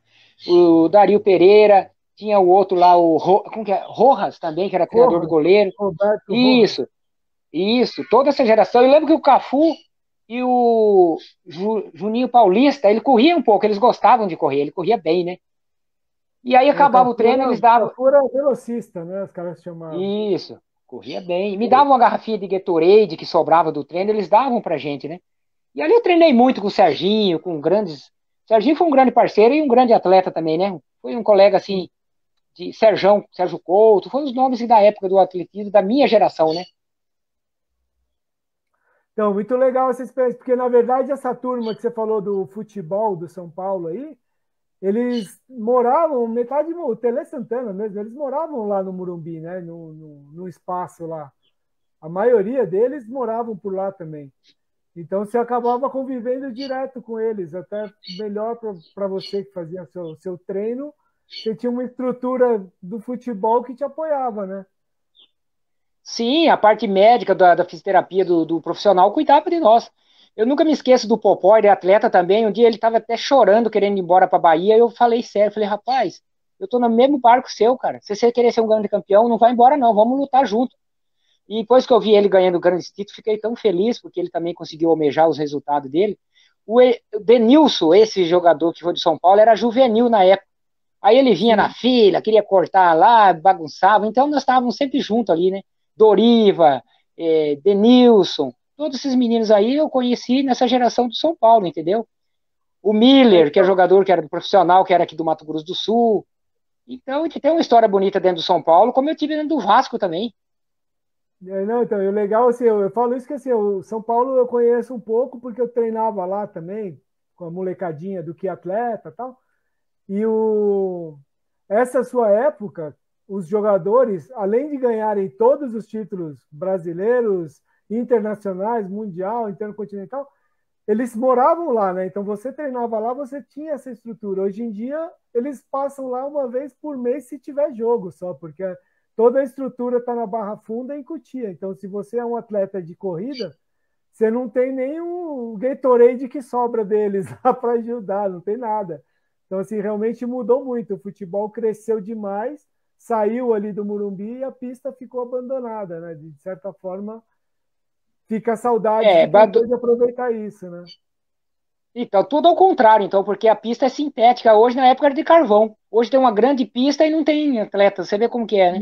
Speaker 2: o Dario Pereira, tinha o outro lá, como que é? Rojas também, que era treinador do
Speaker 1: Rojas,
Speaker 2: goleiro.
Speaker 1: Roberto Rojas.
Speaker 2: Isso, toda essa geração. Eu lembro que o Cafu E o Juninho Paulista, ele corria um pouco, eles gostavam de correr, ele corria bem, né? E aí acabava o treino, eles davam.
Speaker 1: Tafura velocista, né? Os caras chamavam.
Speaker 2: Isso, corria bem. Me davam uma garrafinha de Gatorade que sobrava do treino, eles davam pra gente, né? E ali eu treinei muito com o Serginho, com grandes. O Serginho foi um grande parceiro e um grande atleta também, né? Foi um colega assim, de Sérgio Couto, foi os nomes da época do atletismo da minha geração, né?
Speaker 1: Então, muito legal essa experiência, porque na verdade essa turma que você falou do futebol do São Paulo aí, eles moravam, metade, o Tele Santana mesmo, eles moravam lá no Morumbi, né? No espaço lá. A maioria deles moravam por lá também. Então você acabava convivendo direto com eles, até melhor para você que fazia seu treino, você tinha uma estrutura do futebol que te apoiava, né?
Speaker 2: Sim, a parte médica da fisioterapia do profissional cuidava de nós. Eu nunca me esqueço do Popó, ele é atleta também. Um dia ele estava até chorando, querendo ir embora para Bahia. Eu falei sério, falei, rapaz, eu tô no mesmo barco seu, cara. Se você querer ser um grande campeão, não vai embora, não. Vamos lutar junto. E depois que eu vi ele ganhando grandes títulos, fiquei tão feliz, porque ele também conseguiu almejar os resultados dele. O Denilson, esse jogador que foi do São Paulo, era juvenil na época. Aí ele vinha na
Speaker 1: Sim.
Speaker 2: fila, queria cortar lá, bagunçava. Então nós estávamos sempre juntos ali, né? Doriva, Denilson, todos esses meninos aí eu conheci nessa geração do São Paulo, entendeu? O Miller, que é
Speaker 1: Então,
Speaker 2: jogador que era do profissional, que era aqui do Mato Grosso do Sul. Então, a gente tem uma história bonita dentro do São Paulo, como eu tive dentro do Vasco também.
Speaker 1: não, então, o legal, assim, eu falo isso que assim, o São Paulo eu conheço um pouco porque eu treinava lá também, com a molecadinha do que atleta e tal. E essa sua época, os jogadores, além de ganharem todos os títulos brasileiros, internacionais, mundial, intercontinental, eles moravam lá, né? Então você treinava lá, você tinha essa estrutura. Hoje em dia, eles passam lá uma vez por mês se tiver jogo só, porque toda a estrutura está na Barra Funda e em Cotia. Então, se você é um atleta de corrida, você não tem nem um Gatorade que sobra deles lá para ajudar, não tem nada. Então, assim, realmente mudou muito. O futebol cresceu demais, saiu ali do Morumbi e a pista ficou abandonada, né? De certa forma, fica a saudade
Speaker 2: É,
Speaker 1: de quem pôde aproveitar isso, né?
Speaker 2: então, tudo ao contrário, então, porque a pista é sintética. Hoje, na época, era de carvão. Hoje tem uma grande pista e não tem atleta. Você vê como que é, né?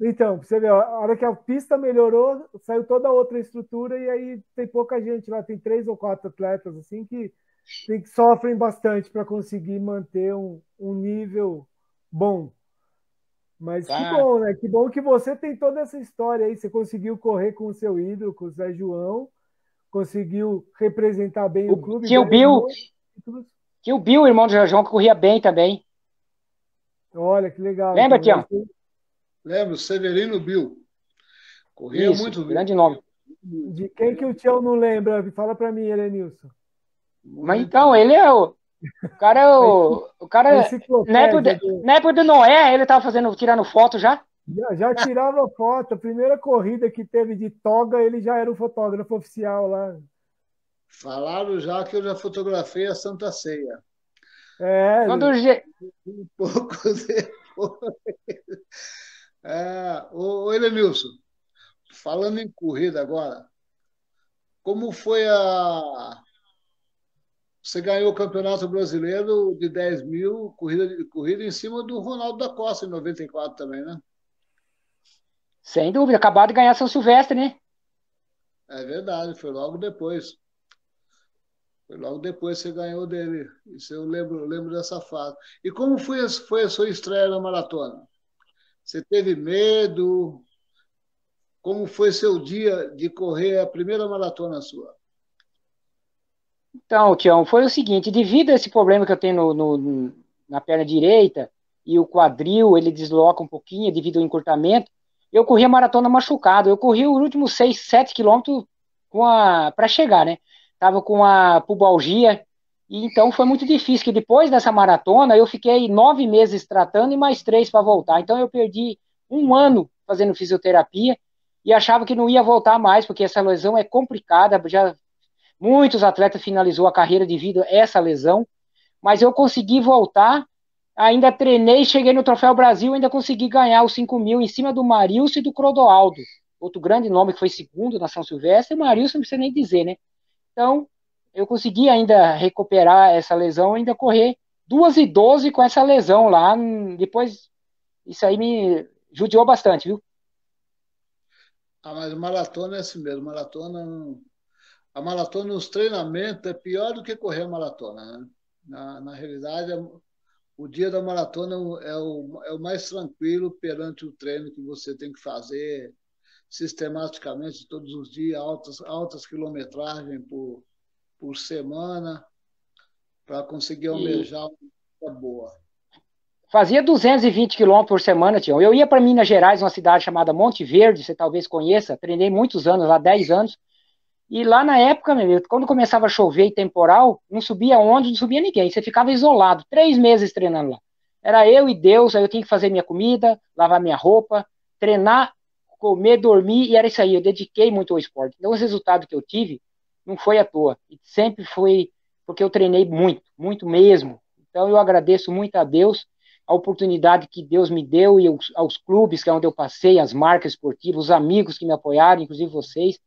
Speaker 1: Então, você vê, a hora que a pista melhorou, saiu toda outra estrutura e aí tem pouca gente lá, tem 3 ou 4 atletas assim que sofrem bastante para conseguir manter um nível bom. Mas que
Speaker 2: Tá.
Speaker 1: bom, né? Que bom que você tem toda essa história aí. Você conseguiu correr com o seu ídolo, com o Zé João, conseguiu representar bem o clube,
Speaker 2: Tinha o
Speaker 1: ganhou
Speaker 2: Bill,
Speaker 1: muitos títulos.
Speaker 2: tinha o Bill, irmão do Jorjão, que corria bem também.
Speaker 1: Olha que legal.
Speaker 2: Lembra,
Speaker 1: Então,
Speaker 2: Tião?
Speaker 3: Lembro, Severino Bill. Corria
Speaker 2: Isso,
Speaker 3: muito bem.
Speaker 2: grande nome.
Speaker 1: de quem que o Tião não lembra? Fala para mim, Helenilson.
Speaker 2: Mas
Speaker 3: Muito
Speaker 2: então,
Speaker 3: bem.
Speaker 2: ele é o cara, é
Speaker 1: A
Speaker 2: o
Speaker 1: a
Speaker 2: cara,
Speaker 1: enciclopédia
Speaker 2: na época do Noé, ele tava tirando foto já.
Speaker 1: já tirava foto. A primeira corrida que teve de toga, ele já era o fotógrafo oficial lá.
Speaker 3: Falaram já que eu já fotografei a Santa Ceia.
Speaker 2: Quando,
Speaker 1: É,
Speaker 3: Um pouco depois. Ô Elenilson, falando em corrida agora, como foi a. Você ganhou o Campeonato Brasileiro de 10 mil, corrida em cima do Ronaldo da Costa, em 94 também, né?
Speaker 2: sem dúvida, acabado de ganhar São Silvestre, né?
Speaker 3: É verdade, foi logo depois. Foi logo depois que você ganhou dele. Isso eu lembro dessa fase. E como foi a sua estreia na maratona? Você teve medo? Como foi seu dia de correr a primeira maratona sua?
Speaker 2: Então, Tião, foi o seguinte, devido a esse problema que eu tenho na perna direita e o quadril, ele desloca um pouquinho devido ao encurtamento, eu corri a maratona machucado. Eu corri os últimos 6, 7 quilômetros para chegar, né? Tava com a pubalgia, e então foi muito difícil, que depois dessa maratona eu fiquei 9 meses tratando e mais 3 para voltar. Então eu perdi um ano fazendo fisioterapia e achava que não ia voltar mais, porque essa lesão é complicada, já muitos atletas finalizou a carreira devido a essa lesão, mas eu consegui voltar, ainda treinei, cheguei no Troféu Brasil, ainda consegui ganhar os 5 mil em cima do Marilson e do Crodoaldo, outro grande nome que foi segundo na São Silvestre, e o Marilson não precisa nem dizer, né? Então, eu consegui ainda recuperar essa lesão, ainda correr 2:12 com essa lesão lá. Depois, isso aí me judiou bastante, viu?
Speaker 3: Mas maratona é assim mesmo. A maratona nos treinamentos é pior do que correr a maratona, né? Na realidade, o dia da maratona é o mais tranquilo perante o treino que você tem que fazer sistematicamente todos os dias, altas quilometragens por semana, para conseguir
Speaker 2: E
Speaker 3: almejar uma coisa boa.
Speaker 2: fazia 220 quilômetros por semana, Tião. Eu ia para Minas Gerais, uma cidade chamada Monte Verde, você talvez conheça. Treinei muitos anos lá, 10 anos. E lá na época, meu, quando começava a chover e temporal, não subia ônibus, não subia ninguém. Você ficava isolado, 3 meses treinando lá. Era eu e Deus, aí eu tinha que fazer minha comida, lavar minha roupa, treinar, comer, dormir, e era isso aí. Eu dediquei muito ao esporte. Então, os resultados que eu tive não foi à toa. E sempre foi porque eu treinei muito, muito mesmo. Então, eu agradeço muito a Deus a oportunidade que Deus me deu e aos clubes que é onde eu passei, as marcas esportivas, os amigos que me apoiaram, inclusive vocês.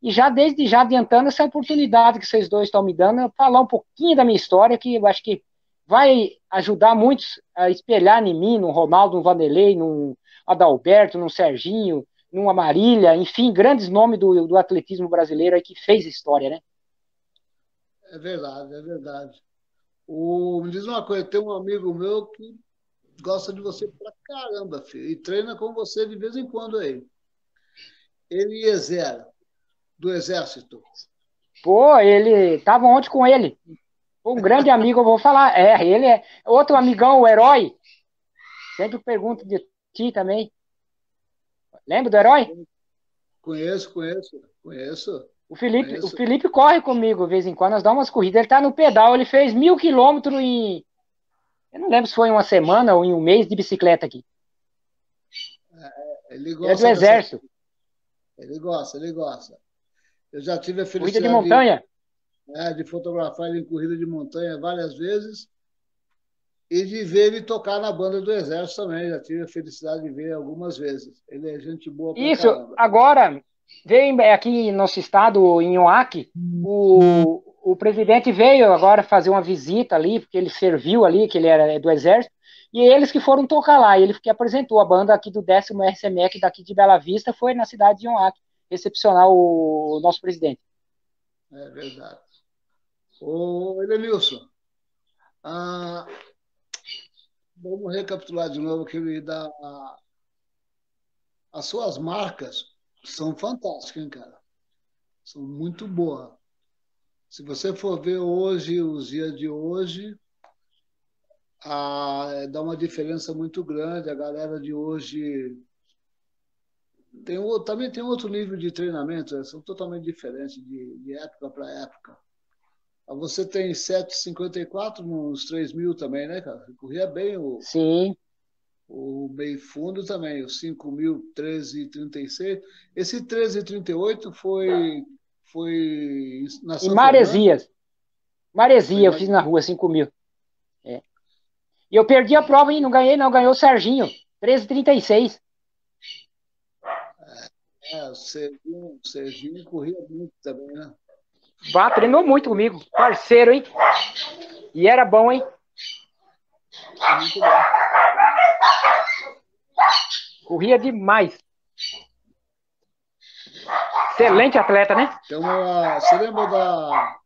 Speaker 2: E já desde já adiantando essa oportunidade que vocês dois estão me dando, eu falar um pouquinho da minha história, que eu acho que vai ajudar muitos a espelhar em mim, no Ronaldo, no Vanderlei, no Adalberto, no Serginho, no Amarília, enfim, grandes nomes do atletismo brasileiro aí que fez história, né?
Speaker 3: É verdade, é verdade. Me diz uma coisa, tem um amigo meu que gosta de você pra caramba, filho, e treina com você de vez em quando aí. Eliezer, do Exército.
Speaker 2: Pô, ele tava ontem com ele. Um grande amigo, eu vou falar. Ele é outro amigão, o Herói. Sempre pergunto de ti também. Lembra do Herói?
Speaker 3: Conheço, conheço, conheço,
Speaker 2: O
Speaker 3: conheço.
Speaker 2: Felipe corre comigo de vez em quando, nós damos umas corridas. Ele tá no pedal, ele fez 1.000 quilômetros em. Eu não lembro se foi em uma semana ou em um mês de bicicleta aqui.
Speaker 3: Ele
Speaker 2: Ele é do
Speaker 3: gosta dessa.
Speaker 2: Exército,
Speaker 3: Ele gosta, ele gosta. Eu já tive a
Speaker 2: corrida de
Speaker 3: felicidade
Speaker 2: montanha.
Speaker 3: de fotografar ele em corrida de montanha várias vezes e de ver ele tocar na banda do Exército também. Já tive a felicidade de ver algumas vezes. Ele é gente boa pra
Speaker 2: Isso,
Speaker 3: caramba.
Speaker 2: agora, veio aqui em nosso estado, em Oaque, o presidente veio agora fazer uma visita ali, porque ele serviu ali, que ele era do Exército, e eles que foram tocar lá, ele que apresentou a banda aqui do 10º RCMEC daqui de Bela Vista, foi na cidade de Oaque, recepcionar o nosso presidente.
Speaker 3: É verdade. Ô, Elenilson, ah, vamos recapitular de novo as suas marcas são fantásticas, hein, cara? São muito boas. Se você for ver hoje, os dias de hoje, dá uma diferença muito grande. A galera de hoje também tem outro nível de treinamento, são totalmente diferentes de época para época. Você tem 7,54 nos 3.000 também, né, cara? Você corria bem
Speaker 2: Sim.
Speaker 3: o meio fundo também, os 5.000, 13,36. Esse 13,38 foi na
Speaker 2: Em
Speaker 3: São Fernando?
Speaker 2: Maresias. Maresia, eu
Speaker 3: Foi
Speaker 2: fiz na rua 5.000. É. E eu perdi a prova e não ganhei, não. Ganhou o Serginho. 13,36.
Speaker 3: o Serginho corria muito também, né?
Speaker 2: Bah, treinou muito comigo. Parceiro, hein? E era bom, hein?
Speaker 3: Muito bom.
Speaker 2: Corria demais. Excelente atleta, né?
Speaker 3: Você lembra da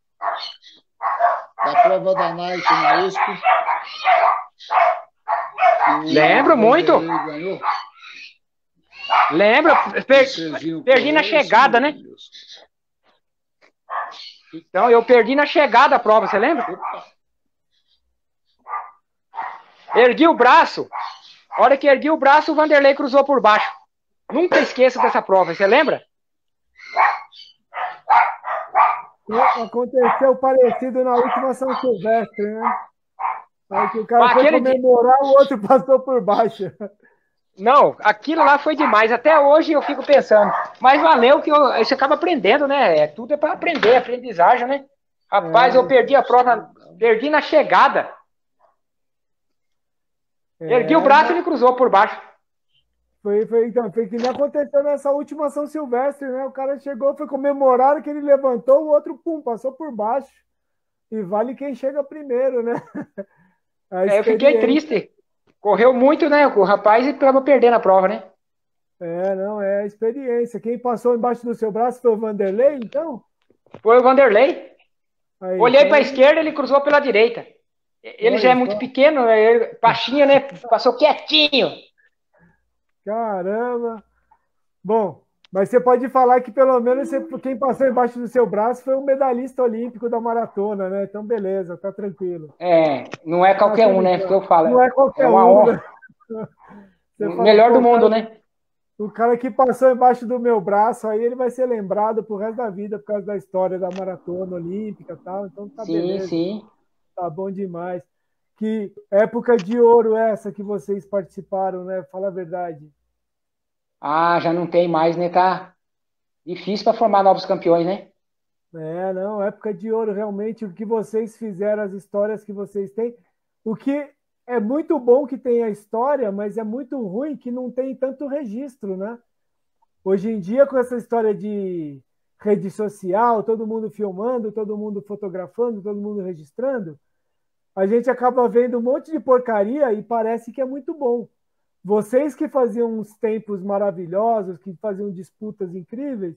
Speaker 3: prova da Nike na USP?
Speaker 2: Lembro muito.
Speaker 3: Ganhou?
Speaker 2: Lembro. Perdi na chegada, né? Então, eu perdi na chegada a prova, você lembra? Ergui o braço. A hora que ergui o braço, o Vanderlei cruzou por baixo. Nunca esqueço dessa prova, você lembra?
Speaker 1: Aconteceu parecido na última São Silvestre, né? Aí que o cara foi comemorar, o outro passou por baixo.
Speaker 2: Não, aquilo lá foi demais. Até hoje eu fico pensando. Mas valeu que você acaba aprendendo, né? Tudo é para aprender, aprendizagem, né? Rapaz, eu perdi a prova, perdi na chegada. Ergui o braço e ele cruzou por baixo.
Speaker 1: Então, foi que nem aconteceu nessa última São Silvestre, né? O cara chegou, foi comemorar que ele levantou, o outro, pum, passou por baixo. E vale quem chega primeiro, né? A
Speaker 2: Eu fiquei
Speaker 1: experiência.
Speaker 2: triste. Correu muito, né? O rapaz acabou perdendo a prova, né?
Speaker 1: Não, é a experiência. Quem passou embaixo do seu braço foi o Vanderlei, então?
Speaker 2: Foi o Vanderlei.
Speaker 1: Aí,
Speaker 2: Olhei para
Speaker 1: então
Speaker 2: a
Speaker 1: ele,
Speaker 2: esquerda, ele cruzou pela direita. Ele já é
Speaker 1: olha
Speaker 2: muito
Speaker 1: só,
Speaker 2: pequeno, baixinho, né? Passou quietinho.
Speaker 1: caramba. Bom, mas você pode falar que pelo menos quem passou embaixo do seu braço foi um medalhista olímpico da maratona, né? Então, beleza, tá tranquilo.
Speaker 2: Não é
Speaker 1: Ah,
Speaker 2: qualquer
Speaker 1: tô
Speaker 2: um, né? Porque
Speaker 1: brincando.
Speaker 2: eu falo,
Speaker 1: Não é
Speaker 2: é
Speaker 1: qualquer
Speaker 2: uma
Speaker 1: um, né?
Speaker 2: honra.
Speaker 1: Você
Speaker 2: O
Speaker 1: fala,
Speaker 2: melhor
Speaker 1: pô,
Speaker 2: do mundo, né?
Speaker 1: o cara que passou embaixo do meu braço, aí ele vai ser lembrado pro resto da vida por causa da história da maratona olímpica e tal. Então tá
Speaker 2: Sim,
Speaker 1: beleza,
Speaker 2: sim.
Speaker 1: tá bom demais. Que época de ouro essa que vocês participaram, né? Fala a verdade.
Speaker 2: Já não tem mais, né? Tá difícil para formar novos campeões, né?
Speaker 1: Não, época de ouro, realmente, o que vocês fizeram, as histórias que vocês têm. O que é muito bom que tem a história, mas é muito ruim que não tem tanto registro, né? Hoje em dia, com essa história de rede social, todo mundo filmando, todo mundo fotografando, todo mundo registrando, a gente acaba vendo um monte de porcaria e parece que é muito bom. Vocês que faziam uns tempos maravilhosos, que faziam disputas incríveis,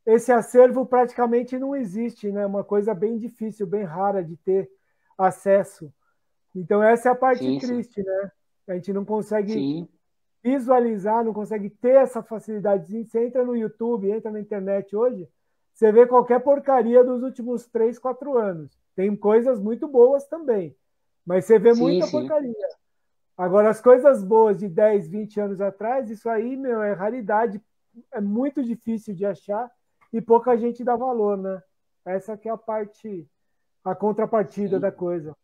Speaker 1: esse acervo praticamente não existe, né? Uma coisa bem difícil, bem rara de ter acesso. Então, essa é a parte
Speaker 2: Sim, sim.
Speaker 1: triste, né? A gente não consegue
Speaker 2: Sim,
Speaker 1: visualizar, não consegue ter essa facilidade. Você entra no YouTube, entra na internet hoje, você vê qualquer porcaria dos últimos 3, 4 anos. Tem coisas muito boas também, mas você vê
Speaker 2: sim,
Speaker 1: muita
Speaker 2: sim.
Speaker 1: porcaria. Agora, as coisas boas de 10, 20 anos atrás, isso aí, meu, é raridade, é muito difícil de achar e pouca gente dá valor, né? Essa que é a parte, a contrapartida da
Speaker 2: Sim,
Speaker 1: coisa.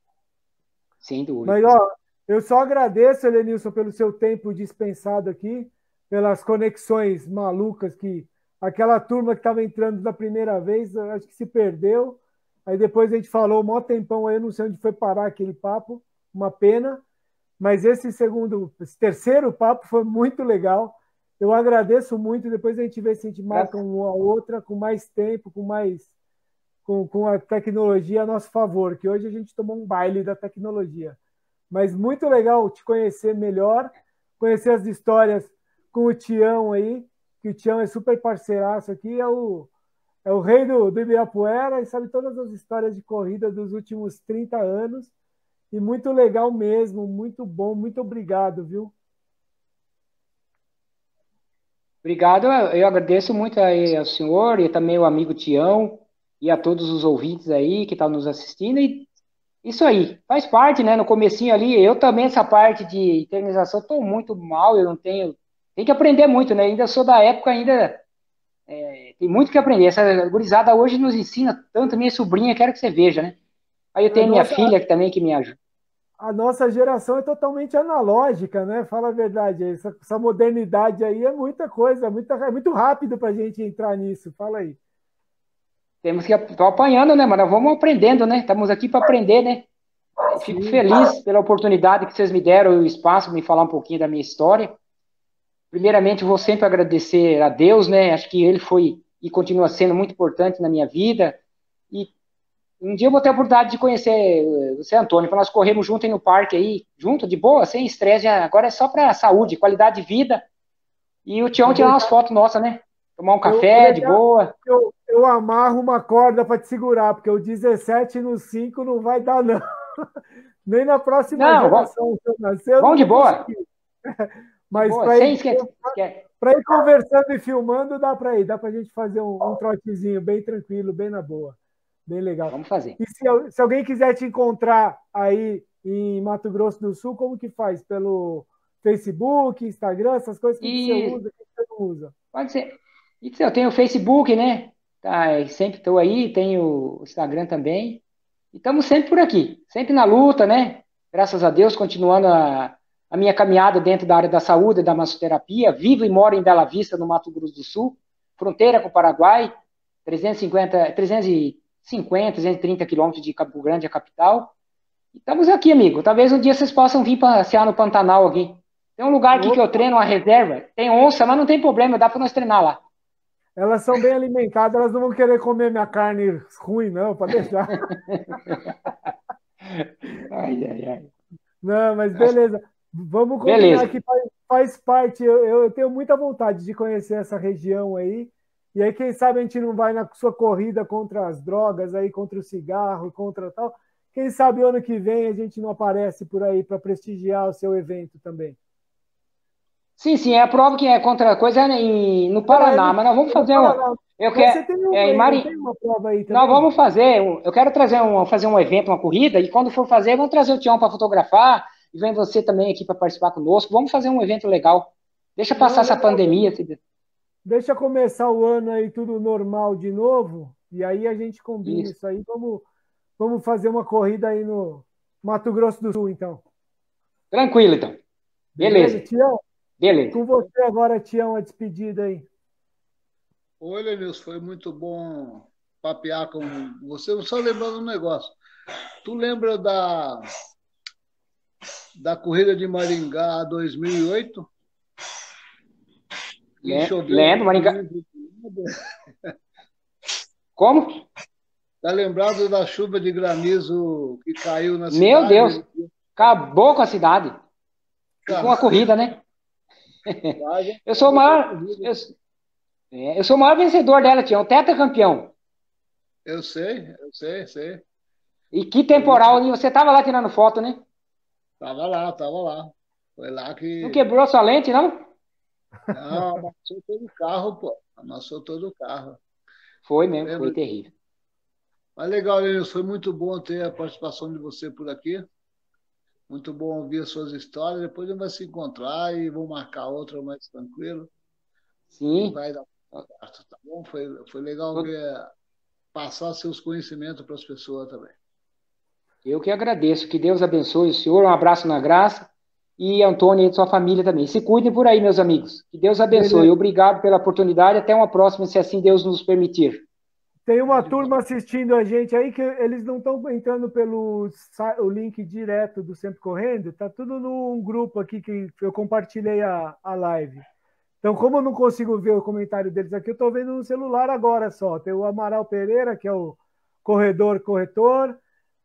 Speaker 2: sem dúvida.
Speaker 1: Mas, ó, eu só agradeço, Helenilson, pelo seu tempo dispensado aqui, pelas conexões malucas que aquela turma que estava entrando da primeira vez, eu acho que se perdeu. Aí depois a gente falou um maior tempão aí, eu não sei onde foi parar aquele papo, uma pena. Mas esse terceiro papo foi muito legal. Eu agradeço muito. Depois a gente vê se a gente marca
Speaker 2: Gra-
Speaker 1: uma outra com mais tempo, com a tecnologia a nosso favor, que hoje a gente tomou um baile da tecnologia. Mas muito legal te conhecer melhor, conhecer as histórias com o Tião aí, que o Tião é super parceiraço aqui, é o rei do Ibirapuera e sabe todas as histórias de corrida dos últimos 30 anos. E muito legal mesmo, muito bom, muito obrigado, viu?
Speaker 2: Obrigado, eu agradeço muito aí ao senhor e também ao amigo Tião e a todos os ouvintes aí que estão nos assistindo. E isso aí, faz parte, né? No comecinho ali, eu também, essa parte de eternização, estou muito mal, eu não tenho. Tem que aprender muito, né? Ainda sou da época, ainda tem muito que aprender. Essa gurizada hoje nos ensina tanto, minha sobrinha, quero que você veja, né? Aí eu
Speaker 1: A
Speaker 2: tenho minha
Speaker 1: nossa,
Speaker 2: filha que também que me ajuda.
Speaker 1: a nossa geração é totalmente analógica, né? Fala a verdade. Essa modernidade aí é muita coisa, é muito rápido para a gente entrar nisso. Fala aí.
Speaker 2: Temos que. Estou apanhando, né, mano? Vamos aprendendo, né? Estamos aqui para aprender, né? Fico
Speaker 1: Sim,
Speaker 2: feliz pela oportunidade que vocês me deram e o espaço para me falar um pouquinho da minha história. Primeiramente, vou sempre agradecer a Deus, né? Acho que ele foi e continua sendo muito importante na minha vida. E um dia eu vou ter a oportunidade de conhecer você, Antônio, para nós corrermos junto aí no parque aí, junto, de boa, sem estresse. Agora é só para saúde, qualidade de vida. E o Tião
Speaker 1: eu
Speaker 2: tirar
Speaker 1: vou
Speaker 2: umas fotos nossas, né? Tomar um
Speaker 1: eu
Speaker 2: café de
Speaker 1: legal,
Speaker 2: boa.
Speaker 1: eu amarro uma corda para te segurar, porque o 17 no 5 não vai dar, não. Nem na próxima
Speaker 2: Não,
Speaker 1: geração, se eu nascer, eu não
Speaker 2: vamos de
Speaker 1: vou
Speaker 2: boa.
Speaker 1: conseguir.
Speaker 2: De
Speaker 1: Mas
Speaker 2: boa, sem esquecer.
Speaker 1: para ir conversando e filmando, dá para ir. Dá para a gente fazer um trotezinho bem tranquilo, bem na boa. Bem legal.
Speaker 2: Vamos fazer.
Speaker 1: E se alguém quiser te encontrar aí em Mato Grosso do Sul, como que faz? Pelo Facebook, Instagram, essas coisas que você
Speaker 2: E
Speaker 1: usa, que você não usa?
Speaker 2: pode ser. Isso, eu tenho o Facebook, né? Tá, sempre estou aí, tenho o Instagram também. E estamos sempre por aqui, sempre na luta, né? Graças a Deus, continuando a minha caminhada dentro da área da saúde, da massoterapia. Vivo e moro em Bela Vista, no Mato Grosso do Sul, fronteira com o Paraguai, 330 quilômetros de Campo Grande, a capital. E estamos aqui, amigo. Talvez um dia vocês possam vir passear no Pantanal aqui. Tem um lugar aqui que eu treino, uma reserva, tem onça, mas não tem problema, dá para nós treinar lá.
Speaker 1: Elas são bem alimentadas, elas não vão querer comer minha carne ruim, não, pode deixar.
Speaker 2: Ai, ai, ai.
Speaker 1: Não, mas beleza. Vamos combinar
Speaker 2: Beleza.
Speaker 1: que faz parte. Eu tenho muita vontade de conhecer essa região aí. E aí, quem sabe a gente não vai na sua corrida contra as drogas, aí, contra o cigarro, contra tal. Quem sabe ano que vem a gente não aparece por aí para prestigiar o seu evento também.
Speaker 2: Sim, é a prova que é contra a coisa no Paraná, mas nós vamos fazer um. Eu quero.
Speaker 1: Você tem uma prova aí também?
Speaker 2: Nós vamos fazer. Eu quero fazer um evento, uma corrida, e quando for fazer, vamos trazer o Tião para fotografar, e vem você também aqui para participar conosco. Vamos fazer um evento legal. Deixa passar essa pandemia.
Speaker 1: Deixa começar o ano aí tudo normal de novo, e aí a gente combina isso aí. Vamos fazer uma corrida aí no Mato Grosso do Sul, então.
Speaker 2: Tranquilo, então. Beleza.
Speaker 1: Tião?
Speaker 2: Beleza.
Speaker 1: Com você agora, Tião, a despedida aí.
Speaker 3: Oi, Lenilson, foi muito bom papear com você. Só lembrando um negócio. Tu lembra da corrida de Maringá 2008?
Speaker 2: Lembro, Maringá. Como?
Speaker 3: Tá lembrado da chuva de granizo que caiu na cidade?
Speaker 2: Meu Deus, acabou com a cidade. Com uma corrida, né? Eu sou o maior. Eu sou o maior vencedor dela, Tião. Tetracampeão.
Speaker 3: Eu sei.
Speaker 2: E que temporal, você estava lá tirando foto, né?
Speaker 3: Tava lá. Foi lá que.
Speaker 2: Não quebrou sua lente, não?
Speaker 3: Não, amassou todo o carro, pô. Amassou todo o carro.
Speaker 2: Foi mesmo, foi terrível.
Speaker 3: Mas legal, Lenilson, foi muito bom ter a participação de você por aqui. Muito bom ouvir as suas histórias. Depois a gente vai se encontrar e vou marcar outra mais tranquilo.
Speaker 2: Sim.
Speaker 3: Vai dar certo, tá bom? Foi legal ver, passar seus conhecimentos para as pessoas também.
Speaker 2: Eu que agradeço. Que Deus abençoe o senhor. Um abraço na graça. E Antônio e sua família também. Se cuidem por aí, meus amigos. Que Deus abençoe. Beleza. Obrigado pela oportunidade. Até uma próxima, se assim Deus nos permitir.
Speaker 1: Tem uma turma assistindo a gente aí que eles não estão entrando pelo o link direto do Sempre Correndo. Está tudo num grupo aqui que eu compartilhei a live. Então, como eu não consigo ver o comentário deles aqui, eu estou vendo no celular agora só. Tem o Amaral Pereira, que é o corretor.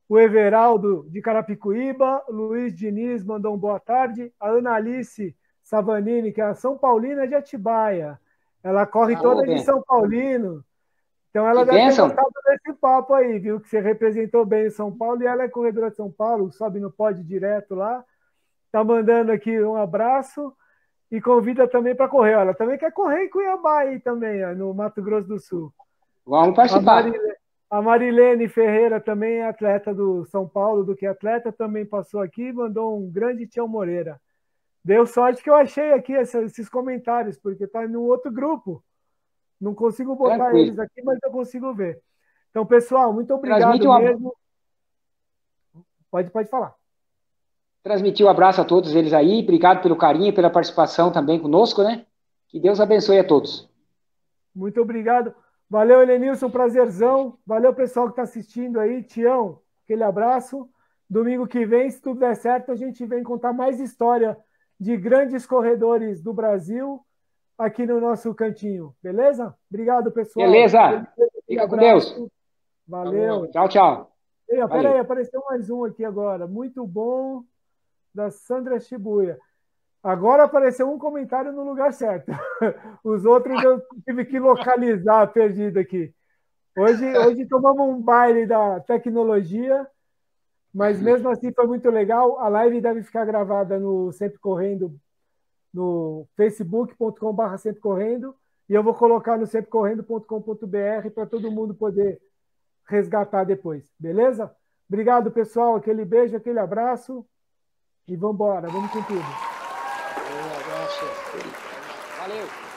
Speaker 1: O Everaldo de Carapicuíba. O Luiz Diniz mandou um boa tarde. A Ana Alice Savanini, que é a São Paulina de Atibaia. Ela corre toda de São Paulino. Então ela deve ter gostado desse papo aí, viu? Que você representou bem o São Paulo e ela é corredora de São Paulo, sobe no pódio direto lá. Tá mandando aqui um abraço e convida também para correr. Ela também quer correr em Cuiabá aí também, no Mato Grosso do Sul.
Speaker 2: Vamos participar.
Speaker 1: A Marilene Ferreira também é atleta do São Paulo, do Que Atleta, também passou aqui e mandou um grande Tião Moreira. Deu sorte que eu achei aqui esses comentários, porque tá no outro grupo. Não consigo botar eles aqui, mas eu consigo ver. Então, pessoal, muito obrigado mesmo. Pode falar.
Speaker 2: Transmitir um abraço a todos eles aí. Obrigado pelo carinho, pela participação também conosco, né? Que Deus abençoe a todos.
Speaker 1: Muito obrigado. Valeu, Helenilson, prazerzão. Valeu, pessoal que está assistindo aí. Tião, aquele abraço. Domingo que vem, se tudo der certo, a gente vem contar mais história de grandes corredores do Brasil aqui no nosso cantinho, beleza? Obrigado, pessoal.
Speaker 2: Beleza. Fica com Deus.
Speaker 1: Valeu.
Speaker 2: Tchau, tchau.
Speaker 1: Peraí, apareceu mais um aqui agora. Muito bom, da Sandra Shibuya. Agora apareceu um comentário no lugar certo. Os outros eu tive que localizar, perdido aqui. Hoje tomamos um baile da tecnologia, mas mesmo assim foi muito legal. A live deve ficar gravada no Sempre Correndo, no facebook.com.br Sempre Correndo, e eu vou colocar no semprecorrendo.com.br para todo mundo poder resgatar depois, beleza? Obrigado, pessoal, aquele beijo, aquele abraço, e vamos embora, vamos com tudo.
Speaker 3: Um abraço.
Speaker 2: Valeu.